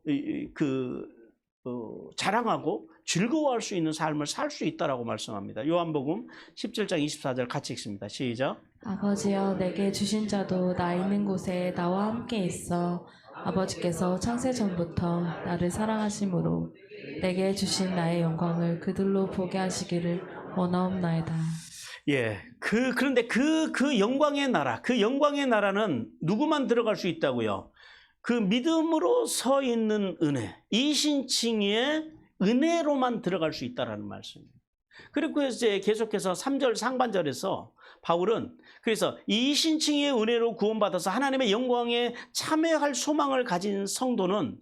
자랑하고 즐거워할 수 있는 삶을 살 수 있다라고 말씀합니다. 요한복음 17장 24절 같이 읽습니다. 시작. 아버지여 내게 주신 자도 나 있는 곳에 나와 함께 있어 아버지께서 창세 전부터 나를 사랑하심으로 내게 주신 나의 영광을 그들로 보게 하시기를 원하옵나이다. 예, 그런데 그 영광의 나라, 그 영광의 나라는 누구만 들어갈 수 있다고요? 그 믿음으로 서 있는 은혜, 이신칭의의 은혜로만 들어갈 수 있다라는 말씀입니다. 그리고 이제 계속해서 3절 상반절에서 바울은 그래서 이신칭의의 은혜로 구원받아서 하나님의 영광에 참여할 소망을 가진 성도는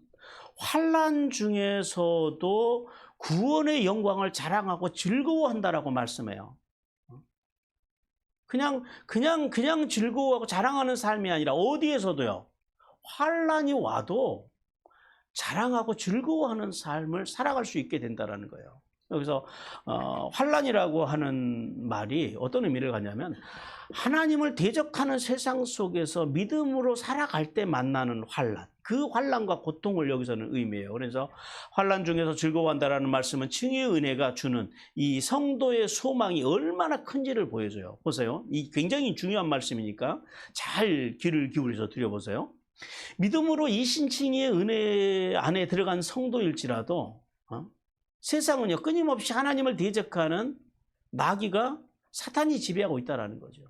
환난 중에서도 구원의 영광을 자랑하고 즐거워한다라고 말씀해요. 그냥 즐거워하고 자랑하는 삶이 아니라 어디에서도요. 환난이 와도 자랑하고 즐거워하는 삶을 살아갈 수 있게 된다는 거예요. 여기서 환난이라고 하는 말이 어떤 의미를 갖냐면 하나님을 대적하는 세상 속에서 믿음으로 살아갈 때 만나는 환난, 그 환난과 고통을 여기서는 의미해요. 그래서 환난 중에서 즐거워한다라는 말씀은 칭의의 은혜가 주는 이 성도의 소망이 얼마나 큰지를 보여줘요. 보세요. 이 굉장히 중요한 말씀이니까 잘 귀를 기울여서 들여보세요. 믿음으로 이신칭의의 은혜 안에 들어간 성도일지라도 세상은요 끊임없이 하나님을 대적하는 마귀가 사탄이 지배하고 있다는 거죠.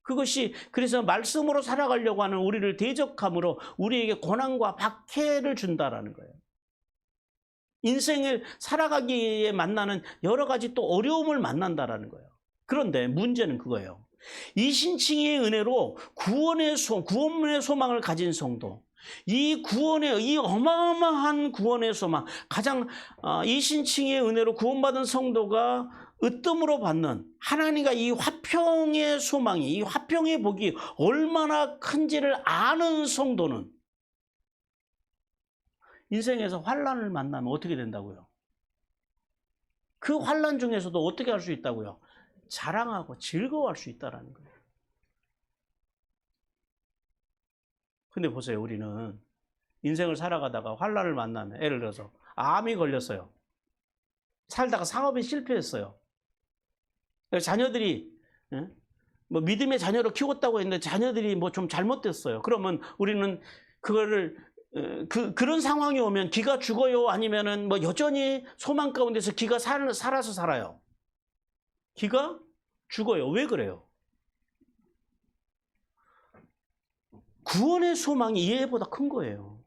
그것이 그래서 말씀으로 살아가려고 하는 우리를 대적함으로 우리에게 고난과 박해를 준다라는 거예요. 인생을 살아가기에 만나는 여러 가지 또 어려움을 만난다라는 거예요. 그런데 문제는 그거예요. 이신칭의의 은혜로 구원의 소망을 가진 성도, 이 어마어마한 구원의 소망, 가장 이신칭의의 은혜로 구원받은 성도가 으뜸으로 받는 하나님과 이 화평의 소망이, 이 화평의 복이 얼마나 큰지를 아는 성도는 인생에서 환난을 만나면 어떻게 된다고요? 그 환난 중에서도 어떻게 할 수 있다고요? 자랑하고 즐거워할 수 있다는 거예요. 근데 보세요. 우리는 인생을 살아가다가 환난을 만나면 예를 들어서 암이 걸렸어요. 살다가 사업에 실패했어요. 자녀들이 뭐 믿음의 자녀로 키웠다고 했는데 자녀들이 뭐 좀 잘못됐어요. 그러면 우리는 그거를 그런 상황이 오면 기가 죽어요? 아니면은 뭐 여전히 소망 가운데서 기가 살아서 살아요? 기가 죽어요. 왜 그래요? 구원의 소망이 이해보다 큰 거예요.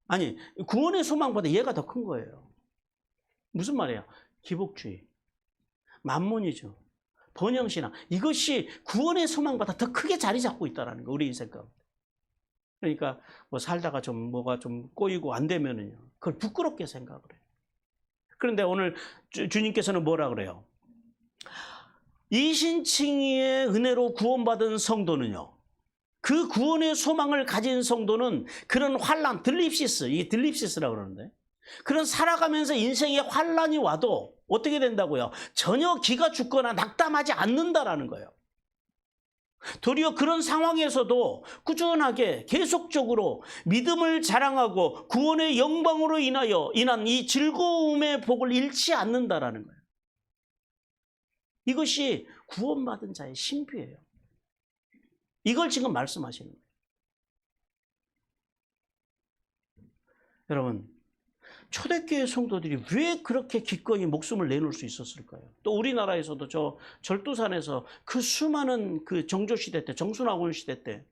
아니, 구원의 소망보다 이해가 더 큰 거예요. 무슨 말이에요? 기복주의. 만몬이죠. 번영신앙, 이것이 구원의 소망보다 더 크게 자리 잡고 있다는 거, 우리 인생 가운데. 그러니까 뭐 살다가 좀 뭐가 좀 꼬이고 안 되면은요, 그걸 부끄럽게 생각을 해요. 그런데 오늘 주님께서는 뭐라 그래요? 이신칭의의 은혜로 구원받은 성도는요, 그 구원의 소망을 가진 성도는 그런 환난, 들립시스, 이게 들립시스라고 그러는데, 그런 살아가면서 인생에 환난이 와도 어떻게 된다고요? 전혀 기가 죽거나 낙담하지 않는다라는 거예요. 도리어 그런 상황에서도 꾸준하게 계속적으로 믿음을 자랑하고 구원의 영광으로 인한 이 즐거움의 복을 잃지 않는다라는 거예요. 이것이 구원받은 자의 신비예요. 이걸 지금 말씀하시는 거예요. 여러분, 초대교회 성도들이 왜 그렇게 기꺼이 목숨을 내놓을 수 있었을까요? 또 우리나라에서도 저 절두산에서 그 수많은 그 정조시대 때, 정순왕후 시대 때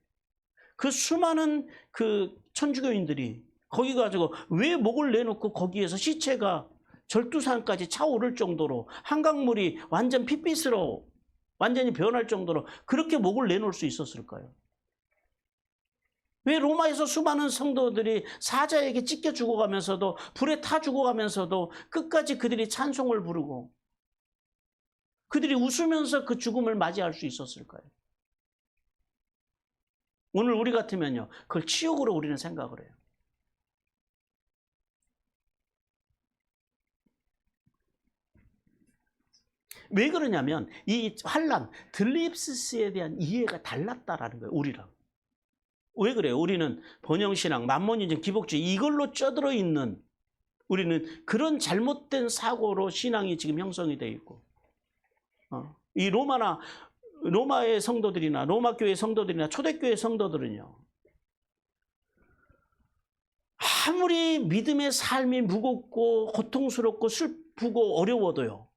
그 수많은 그 천주교인들이 거기 가지고 왜 목을 내놓고 거기에서 시체가 절두산까지 차오를 정도로 한강물이 완전 핏빛으로 완전히 변할 정도로 그렇게 목을 내놓을 수 있었을까요? 왜 로마에서 수많은 성도들이 사자에게 찢겨 죽어가면서도 불에 타 죽어가면서도 끝까지 그들이 찬송을 부르고 그들이 웃으면서 그 죽음을 맞이할 수 있었을까요? 오늘 우리 같으면요, 그걸 치욕으로 우리는 생각을 해요. 왜 그러냐면 이 환난, 들립시스에 대한 이해가 달랐다라는 거예요, 우리랑. 왜 그래요? 우리는 번영신앙, 만몬이즘, 기복주의 이걸로 쪄들어 있는, 우리는 그런 잘못된 사고로 신앙이 지금 형성이 되어 있고, 이 로마의 성도들이나 로마교회 성도들이나 초대교회 성도들은요, 아무리 믿음의 삶이 무겁고 고통스럽고 슬프고 어려워도요,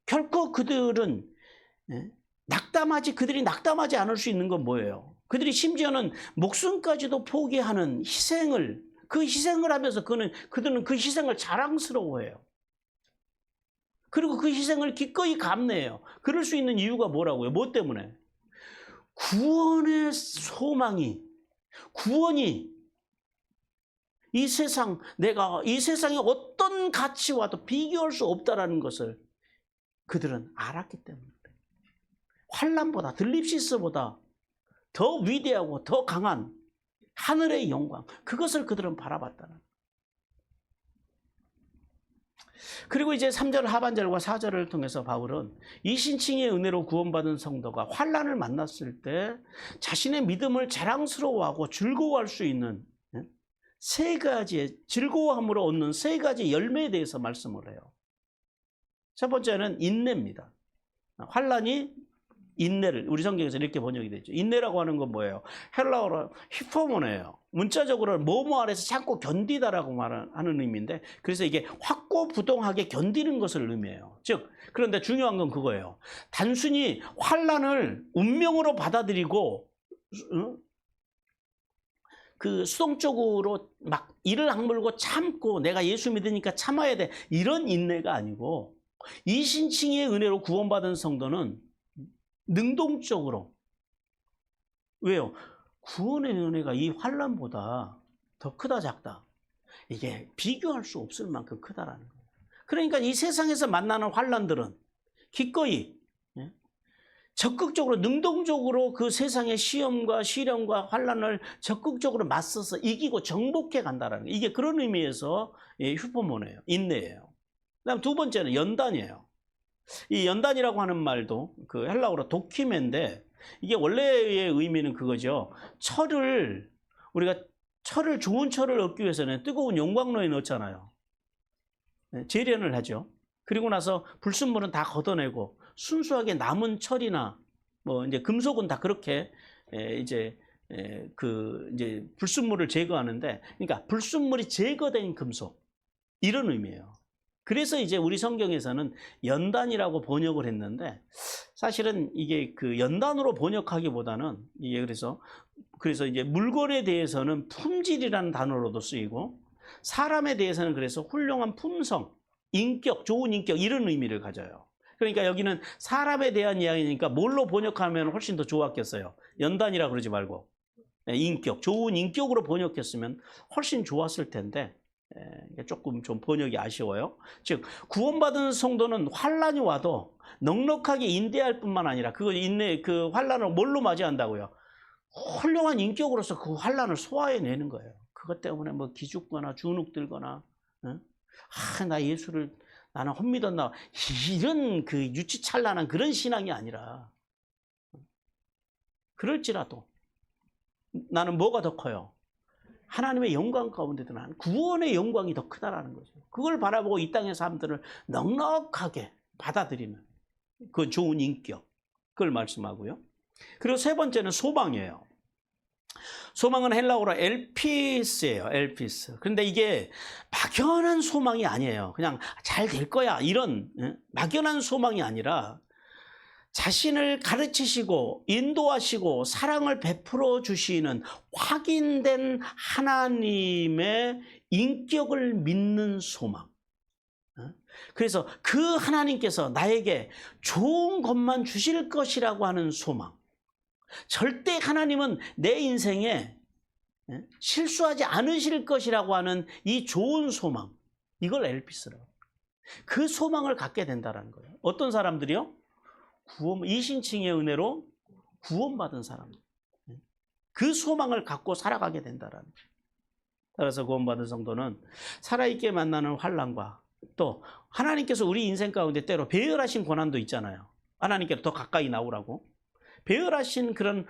결코 그들이 낙담하지 않을 수 있는 건 뭐예요? 그들이 심지어는 목숨까지도 포기하는 그 희생을 하면서 그들은 그 희생을 자랑스러워해요. 그리고 그 희생을 기꺼이 감내해요. 그럴 수 있는 이유가 뭐라고요? 뭐 때문에? 구원의 소망이, 구원이 내가 이 세상에 어떤 가치와도 비교할 수 없다라는 것을 그들은 알았기 때문에 그래요. 환난보다, 들립시스보다 더 위대하고 더 강한 하늘의 영광, 그것을 그들은 바라봤다는 거예요. 그리고 이제 3절 하반절과 4절을 통해서 바울은 이신칭의 은혜로 구원받은 성도가 환난을 만났을 때 자신의 믿음을 자랑스러워하고 즐거워할 수 있는 세 가지의, 즐거워함으로 얻는 세 가지 열매에 대해서 말씀을 해요. 첫 번째는 인내입니다. 환난이 인내를, 우리 성경에서 이렇게 번역이 되죠. 인내라고 하는 건 뭐예요? 헬라어로 히포모네예요. 문자적으로는 뭐뭐 아래서 참고 견디다라고 말하는 의미인데, 그래서 이게 확고부동하게 견디는 것을 의미해요. 즉, 그런데 중요한 건 그거예요. 단순히 환난을 운명으로 받아들이고 그 수동적으로 막 이를 악물고 참고 내가 예수 믿으니까 참아야 돼, 이런 인내가 아니고, 이신칭의 은혜로 구원받은 성도는 능동적으로, 왜요? 구원의 은혜가 이 환난보다 더 크다 작다, 이게 비교할 수 없을 만큼 크다라는 거예요. 그러니까 이 세상에서 만나는 환난들은 기꺼이 적극적으로, 능동적으로 그 세상의 시험과 시련과 환난을 적극적으로 맞서서 이기고 정복해 간다는 거예요. 이게 그런 의미에서 휴포모네예요. 인내예요. 그다음 두 번째는 연단이에요. 이 연단이라고 하는 말도 그 헬라어로 도키멘인데, 이게 원래의 의미는 그거죠. 우리가 좋은 철을 얻기 위해서는 뜨거운 용광로에 넣잖아요. 재련을 하죠. 그리고 나서 불순물은 다 걷어내고 순수하게 남은 철이나 뭐 이제 금속은 다 그렇게 이제 불순물을 제거하는데, 그러니까 불순물이 제거된 금속, 이런 의미예요. 그래서 이제 우리 성경에서는 연단이라고 번역을 했는데, 사실은 이게 그 연단으로 번역하기보다는 이게 그래서 이제 물건에 대해서는 품질이라는 단어로도 쓰이고, 사람에 대해서는 그래서 훌륭한 품성, 인격, 좋은 인격, 이런 의미를 가져요. 그러니까 여기는 사람에 대한 이야기니까 뭘로 번역하면 훨씬 더 좋았겠어요. 연단이라 그러지 말고 인격, 좋은 인격으로 번역했으면 훨씬 좋았을 텐데 조금 좀 번역이 아쉬워요. 즉 구원받은 성도는 환란이 와도 넉넉하게 인내할 뿐만 아니라 그 환란을 뭘로 맞이한다고요? 훌륭한 인격으로서 그 환란을 소화해내는 거예요. 그것 때문에 뭐 기죽거나 주눅들거나 나 예수를 나는 헛 믿었나 이런 그 유치찬란한 그런 신앙이 아니라 그럴지라도 나는 뭐가 더 커요? 하나님의 영광 가운데도 나는 구원의 영광이 더 크다라는 거죠. 그걸 바라보고 이 땅의 사람들을 넉넉하게 받아들이는 그 좋은 인격, 그걸 말씀하고요. 그리고 세 번째는 소망이에요. 소망은 헬라어로 엘피스예요. 엘피스. 그런데 이게 막연한 소망이 아니에요. 그냥 잘 될 거야 이런 막연한 소망이 아니라 자신을 가르치시고 인도하시고 사랑을 베풀어 주시는 확인된 하나님의 인격을 믿는 소망. 그래서 그 하나님께서 나에게 좋은 것만 주실 것이라고 하는 소망. 절대 하나님은 내 인생에 실수하지 않으실 것이라고 하는 이 좋은 소망. 이걸 엘피스라고. 그 소망을 갖게 된다는 거예요. 어떤 사람들이요? 이신칭의 은혜로 구원받은 사람들. 그 소망을 갖고 살아가게 된다는 거예요. 따라서 구원받은 성도는 살아있게 만나는 환난과 또 하나님께서 우리 인생 가운데 때로 배열하신 고난도 있잖아요. 하나님께로 더 가까이 나오라고. 배열하신 그런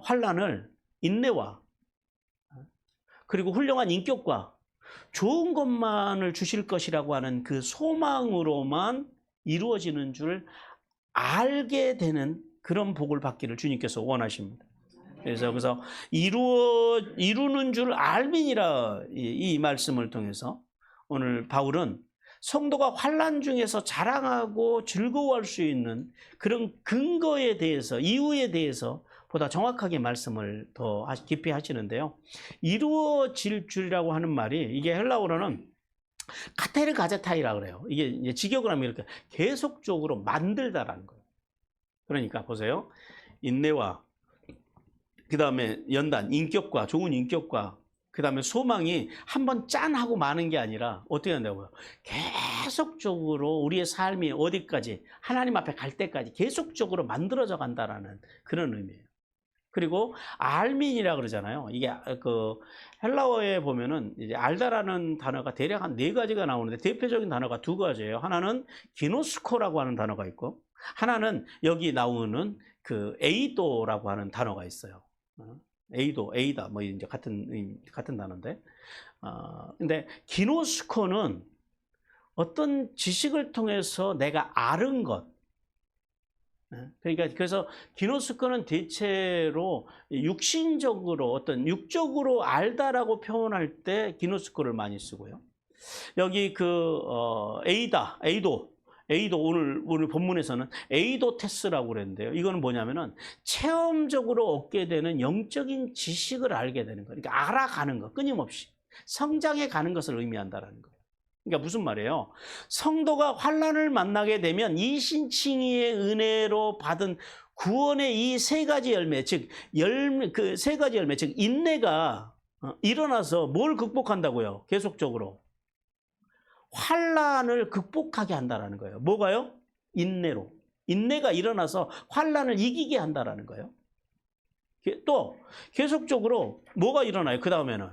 환난을 인내와 그리고 훌륭한 인격과 좋은 것만을 주실 것이라고 하는 그 소망으로만 이루어지는 줄 알게 되는 그런 복을 받기를 주님께서 원하십니다. 그래서 이루는 줄 알민이라 이 말씀을 통해서 오늘 바울은 성도가 환난 중에서 자랑하고 즐거워할 수 있는 그런 근거에 대해서, 이유에 대해서 보다 정확하게 말씀을 더 깊이 하시는데요. 이루어질 줄이라고 하는 말이 이게 헬라어로는 카테르 가제타이라 그래요. 이게 이제 직역을 하면 이렇게 계속적으로 만들다라는 거예요. 그러니까 보세요. 인내와 그 다음에 연단, 인격과 좋은 인격과 그 다음에 소망이 한번 짠 하고 마는 게 아니라 어떻게 한다고요? 계속적으로 우리의 삶이 어디까지 하나님 앞에 갈 때까지 계속적으로 만들어져 간다라는 그런 의미예요. 그리고 알민이라 그러잖아요. 이게 그 헬라어에 보면은 이제 알다라는 단어가 대략 한 4가지가 나오는데 대표적인 단어가 2가지예요. 하나는 기노스코라고 하는 단어가 있고 하나는 여기 나오는 그 에이도라고 하는 단어가 있어요. 에이다 뭐 이제 같은 단어인데 근데 기노스코는 어떤 지식을 통해서 내가 아는 것. 그러니까 그래서 기노스코는 대체로 육신적으로 어떤 육적으로 알다라고 표현할 때 기노스코를 많이 쓰고요. 여기 그 에이도 오늘 본문에서는 에이도테스라고 그랬는데요. 이거는 뭐냐면은 체험적으로 얻게 되는 영적인 지식을 알게 되는 거예요. 그러니까 알아가는 거, 끊임없이 성장해 가는 것을 의미한다라는 거예요. 그러니까 무슨 말이에요? 성도가 환난을 만나게 되면 이신칭의의 은혜로 받은 구원의 이 3가지 열매, 즉 그 3가지 열매, 즉 인내가 일어나서 뭘 극복한다고요? 계속적으로 환난을 극복하게 한다라는 거예요. 뭐가요? 인내로. 인내가 일어나서 환난을 이기게 한다라는 거예요. 또 계속적으로 뭐가 일어나요? 그 다음에는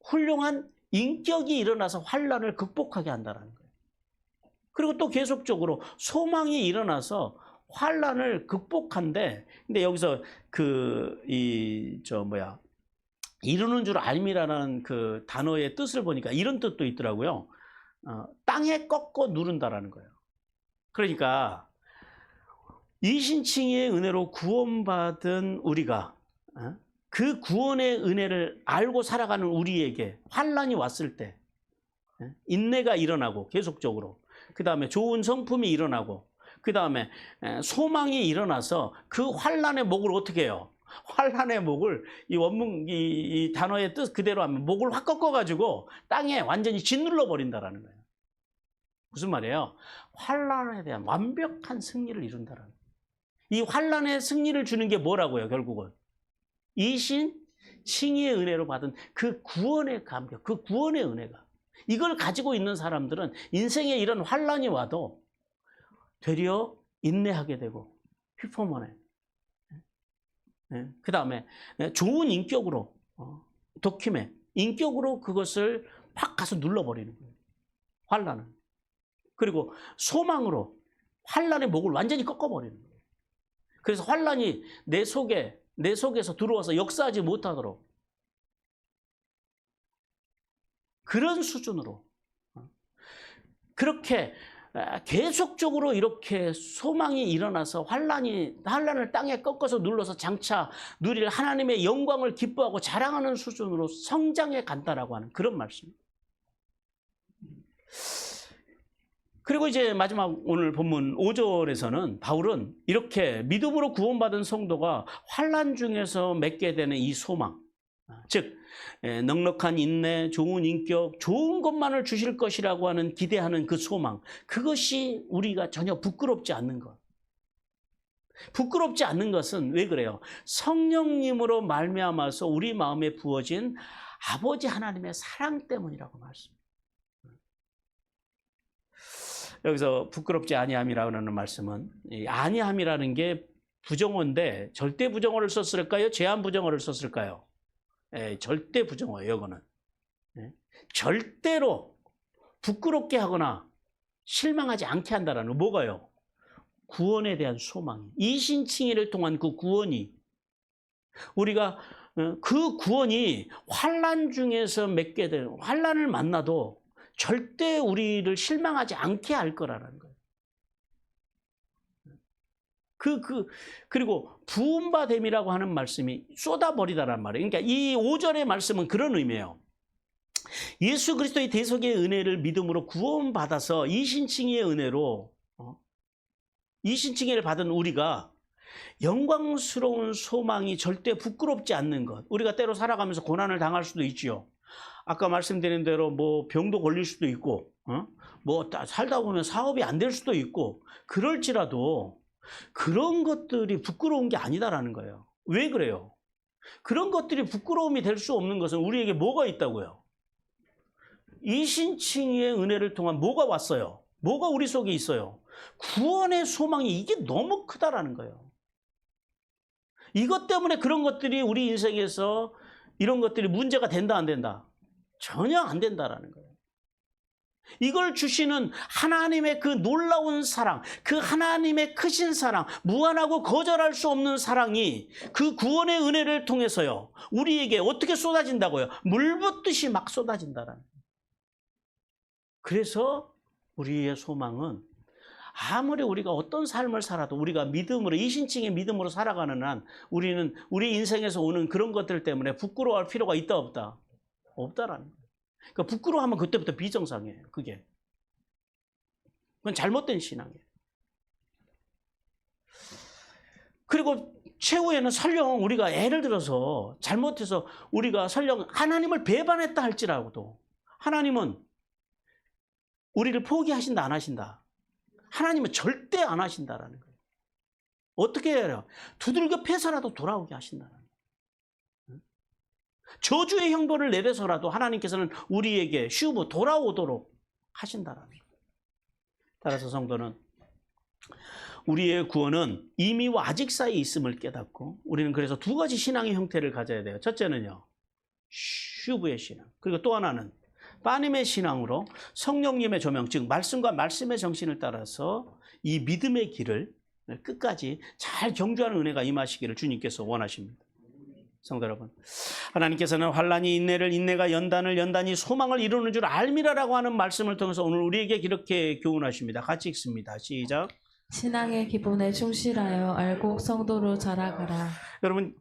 훌륭한 인격이 일어나서 환난을 극복하게 한다는 거예요. 그리고 또 계속적으로 소망이 일어나서 환난을 극복한데, 근데 여기서 이루는 줄 알미라는 그 단어의 뜻을 보니까 이런 뜻도 있더라고요. 땅에 꺾어 누른다라는 거예요. 그러니까 이신칭의 은혜로 구원받은 우리가 그 구원의 은혜를 알고 살아가는 우리에게 환난이 왔을 때 인내가 일어나고 계속적으로 그 다음에 좋은 성품이 일어나고 그 다음에 소망이 일어나서 그 환난의 목을 어떻게 해요? 환난의 목을 이 원문 이 단어의 뜻 그대로 하면 목을 확 꺾어가지고 땅에 완전히 짓눌러 버린다라는 거예요. 무슨 말이에요? 환란에 대한 완벽한 승리를 이룬다는 거예요. 이 환란의 승리를 주는 게 뭐라고요? 결국은 이신 칭의의 은혜로 받은 그 구원의 감격, 그 구원의 은혜가, 이걸 가지고 있는 사람들은 인생에 이런 환란이 와도 되려 인내하게 되고 휘포먼해. 그 다음에 좋은 인격으로, 도킴의 인격으로 그것을 팍 가서 눌러버리는 거예요. 환란은. 그리고 소망으로 환란의 목을 완전히 꺾어버리는 거예요. 그래서 환란이 내 속에서 들어와서 역사하지 못하도록 그런 수준으로 그렇게 계속적으로 이렇게 소망이 일어나서 환란을 땅에 꺾어서 눌러서 장차 누릴 하나님의 영광을 기뻐하고 자랑하는 수준으로 성장해 간다라고 하는 그런 말씀입니다. 그리고 이제 마지막 오늘 본문 5절에서는 바울은 이렇게 믿음으로 구원받은 성도가 환란 중에서 맺게 되는 이 소망, 즉 넉넉한 인내, 좋은 인격, 좋은 것만을 주실 것이라고 하는 기대하는 그 소망, 그것이 우리가 전혀 부끄럽지 않는 것. 부끄럽지 않는 것은 왜 그래요? 성령님으로 말미암아서 우리 마음에 부어진 아버지 하나님의 사랑 때문이라고 말씀합니다. 여기서 부끄럽지 아니함이라는 말씀은 아니함이라는 게 부정어인데 절대 부정어를 썼을까요? 제한 부정어를 썼을까요? 절대 부정어예요. 이거는 절대로 부끄럽게 하거나 실망하지 않게 한다라는 거. 뭐가요? 구원에 대한 소망이, 이신칭의를 통한 그 구원이, 우리가 그 구원이 환란 중에서 맺게 되는, 환란을 만나도 절대 우리를 실망하지 않게 할 거라는 거예요. 그리고 부음바됨이라고 하는 말씀이 쏟아버리다란 말이에요. 그러니까 이 5절의 말씀은 그런 의미예요. 예수 그리스도의 대속의 은혜를 믿음으로 구원받아서 이신칭의의 은혜로 이신칭의를 받은 우리가 영광스러운 소망이 절대 부끄럽지 않는 것. 우리가 때로 살아가면서 고난을 당할 수도 있지요. 아까 말씀드린 대로 뭐 병도 걸릴 수도 있고, 뭐 살다 보면 사업이 안 될 수도 있고, 그럴지라도 그런 것들이 부끄러운 게 아니다라는 거예요. 왜 그래요? 그런 것들이 부끄러움이 될 수 없는 것은 우리에게 뭐가 있다고요? 이신칭의의 은혜를 통한 뭐가 왔어요? 뭐가 우리 속에 있어요? 구원의 소망이, 이게 너무 크다라는 거예요. 이것 때문에 그런 것들이 우리 인생에서 이런 것들이 문제가 된다 안 된다? 전혀 안 된다라는 거예요. 이걸 주시는 하나님의 그 놀라운 사랑, 그 하나님의 크신 사랑, 무한하고 거절할 수 없는 사랑이 그 구원의 은혜를 통해서요, 우리에게 어떻게 쏟아진다고요? 물 붓듯이 막 쏟아진다라는 거예요. 그래서 우리의 소망은 아무리 우리가 어떤 삶을 살아도 우리가 믿음으로, 이신칭의 믿음으로 살아가는 한 우리는 우리 인생에서 오는 그런 것들 때문에 부끄러워할 필요가 있다 없다? 없다라는 거예요. 그러니까 부끄러워하면 그때부터 비정상이에요. 그건 잘못된 신앙이에요. 그리고 최후에는 설령 우리가 예를 들어서 잘못해서 우리가 설령 하나님을 배반했다 할지라도 하나님은 우리를 포기하신다 안 하신다? 하나님은 절대 안 하신다라는 거예요. 어떻게 해요? 두들겨 패서라도 돌아오게 하신다는 거예요. 저주의 형벌을 내려서라도 하나님께서는 우리에게 슈브 돌아오도록 하신다라는 거예요. 따라서 성도는 우리의 구원은 이미와 아직 사이에 있음을 깨닫고, 우리는 그래서 두 가지 신앙의 형태를 가져야 돼요. 첫째는요, 슈브의 신앙. 그리고 또 하나는 빠님의 신앙으로 성령님의 조명, 즉 말씀과 말씀의 정신을 따라서 이 믿음의 길을 끝까지 잘 경주하는 은혜가 임하시기를 주님께서 원하십니다. 성도 여러분, 하나님께서는 환난이 인내를, 인내가 연단을, 연단이 소망을 이루는 줄 알미라라고 하는 말씀을 통해서 오늘 우리에게 이렇게 교훈하십니다. 같이 읽습니다. 시작. 신앙의 기본에 충실하여 알곡 성도로 자라가라. 여러분,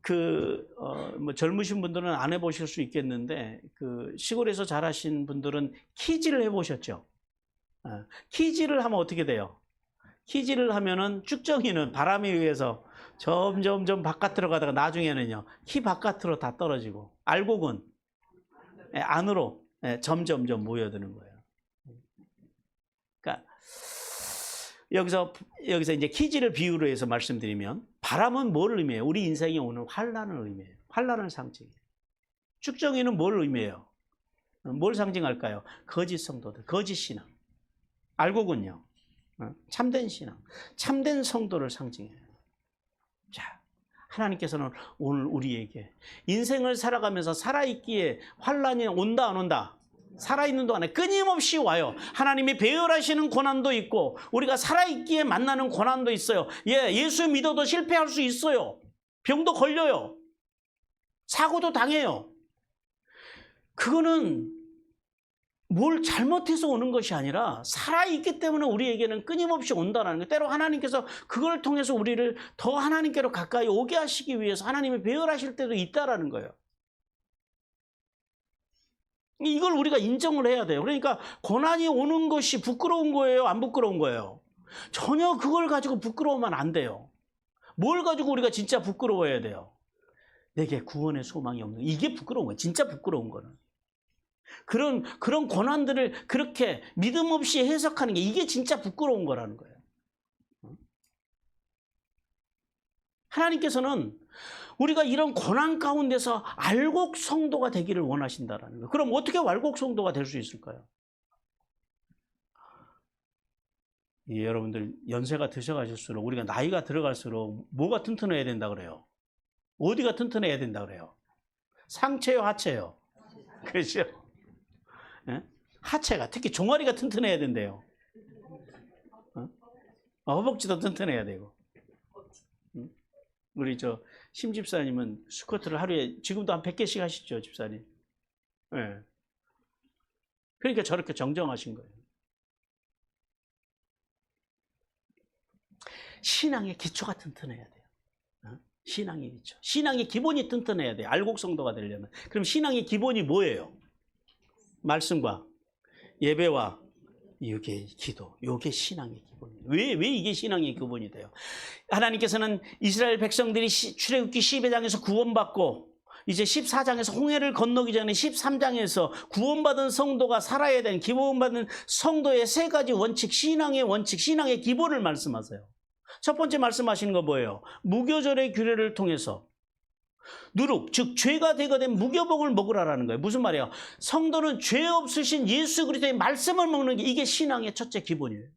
뭐 젊으신 분들은 안 해보실 수 있겠는데, 시골에서 자라신 분들은 키질을 해보셨죠? 키질을 하면 어떻게 돼요? 키질을 하면은 쭉정이는 바람에 의해서 점점 바깥으로 가다가 나중에는요, 키 바깥으로 다 떨어지고, 알곡은 안으로 점점 모여드는 거예요. 그러니까 여기서 이제 키지를 비유로 해서 말씀드리면 바람은 뭘 의미해요? 우리 인생에 오는 환란을 의미해요. 환란을 상징해요. 축정이는 뭘 의미해요? 뭘 상징할까요? 거짓 성도들, 거짓 신앙. 알고군요. 참된 신앙, 참된 성도를 상징해요. 자, 하나님께서는 오늘 우리에게 인생을 살아가면서 살아있기에 환란이 온다 안 온다? 살아있는 동안에 끊임없이 와요. 하나님이 배열하시는 고난도 있고 우리가 살아있기에 만나는 고난도 있어요. 예수 믿어도 실패할 수 있어요. 병도 걸려요. 사고도 당해요. 그거는 뭘 잘못해서 오는 것이 아니라 살아있기 때문에 우리에게는 끊임없이 온다는 거예요. 때로 하나님께서 그걸 통해서 우리를 더 하나님께로 가까이 오게 하시기 위해서 하나님이 배열하실 때도 있다라는 거예요. 이걸 우리가 인정을 해야 돼요. 그러니까 고난이 오는 것이 부끄러운 거예요? 안 부끄러운 거예요? 전혀 그걸 가지고 부끄러우면 안 돼요. 뭘 가지고 우리가 진짜 부끄러워해야 돼요? 내게 구원의 소망이 없는, 이게 부끄러운 거예요. 진짜 부끄러운 거는. 그런 고난들을 그렇게 믿음 없이 해석하는 게 이게 진짜 부끄러운 거라는 거예요. 하나님께서는 우리가 이런 고난 가운데서 알곡 성도가 되기를 원하신다라는 거예요. 그럼 어떻게 알곡 성도가 될 수 있을까요? 여러분들 연세가 드셔가실수록 우리가 나이가 들어갈수록 뭐가 튼튼해야 된다 그래요? 어디가 튼튼해야 된다 그래요? 상체요, 하체요? 그렇죠? 예? 하체가, 특히 종아리가 튼튼해야 된대요. 허벅지도 튼튼해야 되고. 우리 심 집사님은 스쿼트를 하루에 지금도 한 100개씩 하시죠, 집사님? 예. 그러니까 저렇게 정정하신 거예요. 신앙의 기초가 튼튼해야 돼요. 신앙의 기초. 신앙의 기본이 튼튼해야 돼요. 알곡 성도가 되려면. 그럼 신앙의 기본이 뭐예요? 말씀과 예배와 이게 기도. 이게 신앙의 기본이에요. 왜 이게 신앙의 기본이 돼요? 하나님께서는 이스라엘 백성들이 출애굽기 12장에서 구원받고 이제 14장에서 홍해를 건너기 전에 13장에서 구원받은 성도가 살아야 되는, 구원받은 성도의 세 가지 원칙, 신앙의 원칙, 신앙의 기본을 말씀하세요. 첫 번째 말씀하시는 거 뭐예요? 무교절의 규례를 통해서 누룩, 즉 죄가 되거든 무교복을 먹으라라는 거예요. 무슨 말이에요? 성도는 죄 없으신 예수 그리스도의 말씀을 먹는 게 이게 신앙의 첫째 기본이에요.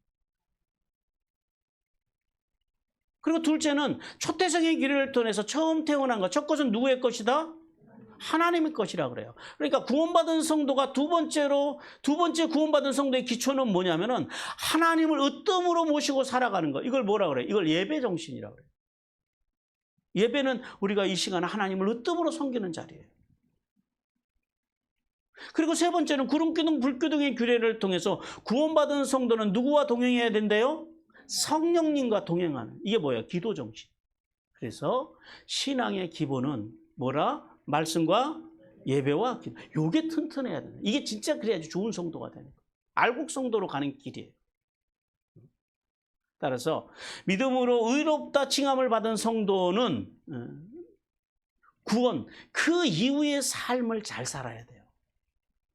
그리고 둘째는 초태생의 규례를 통해서 처음 태어난 것, 첫 것은 누구의 것이다? 하나님의 것이라 그래요. 그러니까 구원받은 성도가 두 번째 구원받은 성도의 기초는 뭐냐면은 하나님을 으뜸으로 모시고 살아가는 거. 이걸 뭐라 그래요? 이걸 예배 정신이라 그래요. 예배는 우리가 이 시간에 하나님을 으뜸으로 섬기는 자리예요. 그리고 세 번째는 구름기둥, 불기둥의 규례를 통해서 구원받은 성도는 누구와 동행해야 된대요? 성령님과 동행하는. 이게 뭐예요? 기도 정신. 그래서 신앙의 기본은 뭐라? 말씀과 예배와 기도. 이게 튼튼해야 돼요. 이게 진짜 그래야지 좋은 성도가 되는 거예요. 알곡 성도로 가는 길이에요. 따라서 믿음으로 의롭다 칭함을 받은 성도는 구원, 그 이후의 삶을 잘 살아야 돼요.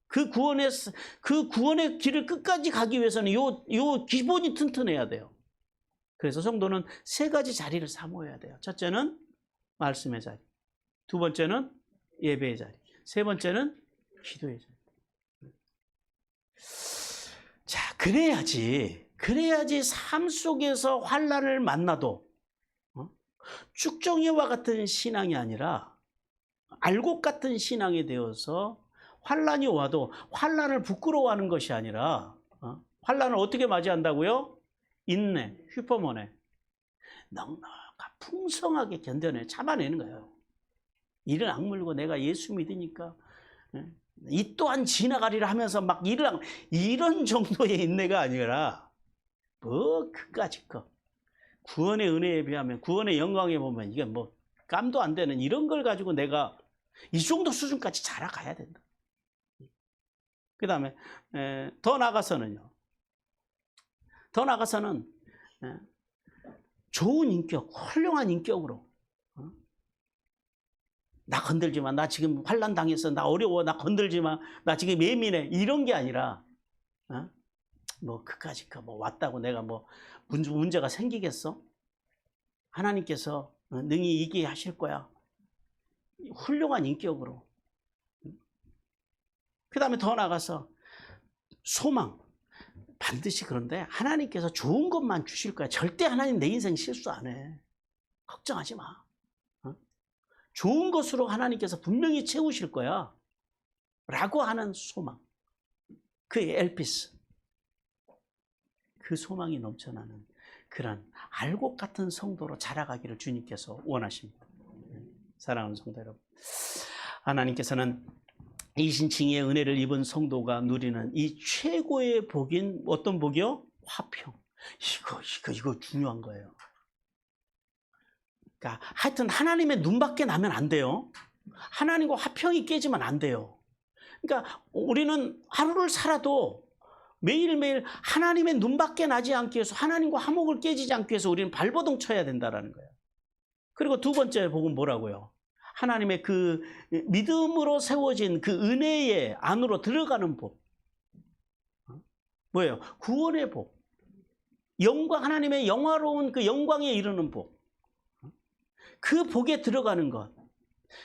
그 구원의 길을 끝까지 가기 위해서는 요 기본이 튼튼해야 돼요. 그래서 성도는 세 가지 자리를 사모해야 돼요. 첫째는 말씀의 자리, 두 번째는 예배의 자리, 세 번째는 기도의 자리. 자, 그래야지 삶 속에서 환난을 만나도 쭉정이와 같은 신앙이 아니라 알곡 같은 신앙이 되어서 환난이 와도 환난을 부끄러워하는 것이 아니라 환난을 어떻게 맞이한다고요? 인내, 휘퍼머네, 넉넉하게 풍성하게 견뎌내 참아내는 거예요. 이를 악물고 내가 예수 믿으니까 이 또한 지나가리라 하면서 막 이런 정도의 인내가 아니라 뭐 그까짓 거 구원의 은혜에 비하면, 구원의 영광에 보면 이게 뭐 깜도 안 되는 이런 걸 가지고 내가 이 정도 수준까지 자라가야 된다. 그 다음에 더 나아가서는 좋은 인격, 훌륭한 인격으로 나 건들지 마, 나 지금 환난 당했어, 나 어려워, 나 건들지 마, 나 지금 예민해, 이런 게 아니라 뭐 그까짓 거 뭐 왔다고 내가 뭐 문제가 생기겠어? 하나님께서 능히 이기게 하실 거야. 훌륭한 인격으로. 그 다음에 더 나가서 소망. 반드시 그런데 하나님께서 좋은 것만 주실 거야. 절대 하나님 내 인생 실수 안 해. 걱정하지 마. 좋은 것으로 하나님께서 분명히 채우실 거야. 라고 하는 소망. 그의 엘피스. 그 소망이 넘쳐나는 그런 알곡 같은 성도로 자라가기를 주님께서 원하십니다. 사랑하는 성도 여러분. 하나님께서는 이신칭의의 은혜를 입은 성도가 누리는 이 최고의 복인 어떤 복이요? 화평. 이거 중요한 거예요. 그러니까 하여튼 하나님의 눈밖에 나면 안 돼요. 하나님과 화평이 깨지면 안 돼요. 그러니까 우리는 하루를 살아도 매일매일 하나님의 눈밖에 나지 않기 위해서 하나님과 화목을 깨지지 않기 위해서 우리는 발버둥 쳐야 된다는 거예요. 그리고 두 번째 복은 뭐라고요? 하나님의 그 믿음으로 세워진 그 은혜의 안으로 들어가는 복. 뭐예요? 구원의 복. 영광, 하나님의 영화로운 그 영광에 이르는 복. 그 복에 들어가는 것.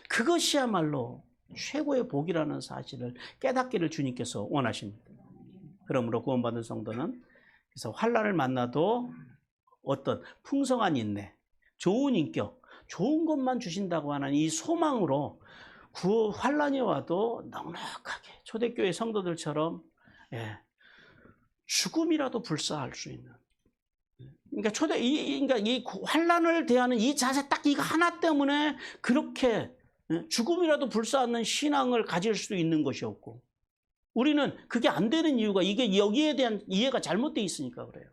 그것이야말로 최고의 복이라는 사실을 깨닫기를 주님께서 원하십니다. 그러므로 구원받은 성도는 그래서 환난을 만나도 어떤 풍성한 인내, 좋은 인격, 좋은 것만 주신다고 하는 이 소망으로 환난이 와도 넉넉하게 초대교회 성도들처럼 죽음이라도 불사할 수 있는. 그러니까 그러니까 이 환난을 대하는 이 자세 딱 이거 하나 때문에 그렇게 죽음이라도 불사하는 신앙을 가질 수 있는 것이었고, 우리는 그게 안 되는 이유가 이게 여기에 대한 이해가 잘못되어 있으니까 그래요.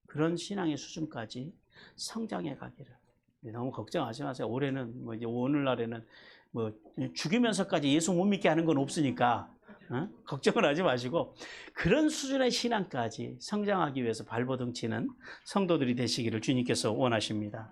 그런 신앙의 수준까지 성장해 가기를. 너무 걱정하지 마세요. 올해는 뭐 이제 오늘날에는 뭐 죽이면서까지 예수 못 믿게 하는 건 없으니까 걱정을 하지 마시고 그런 수준의 신앙까지 성장하기 위해서 발버둥 치는 성도들이 되시기를 주님께서 원하십니다.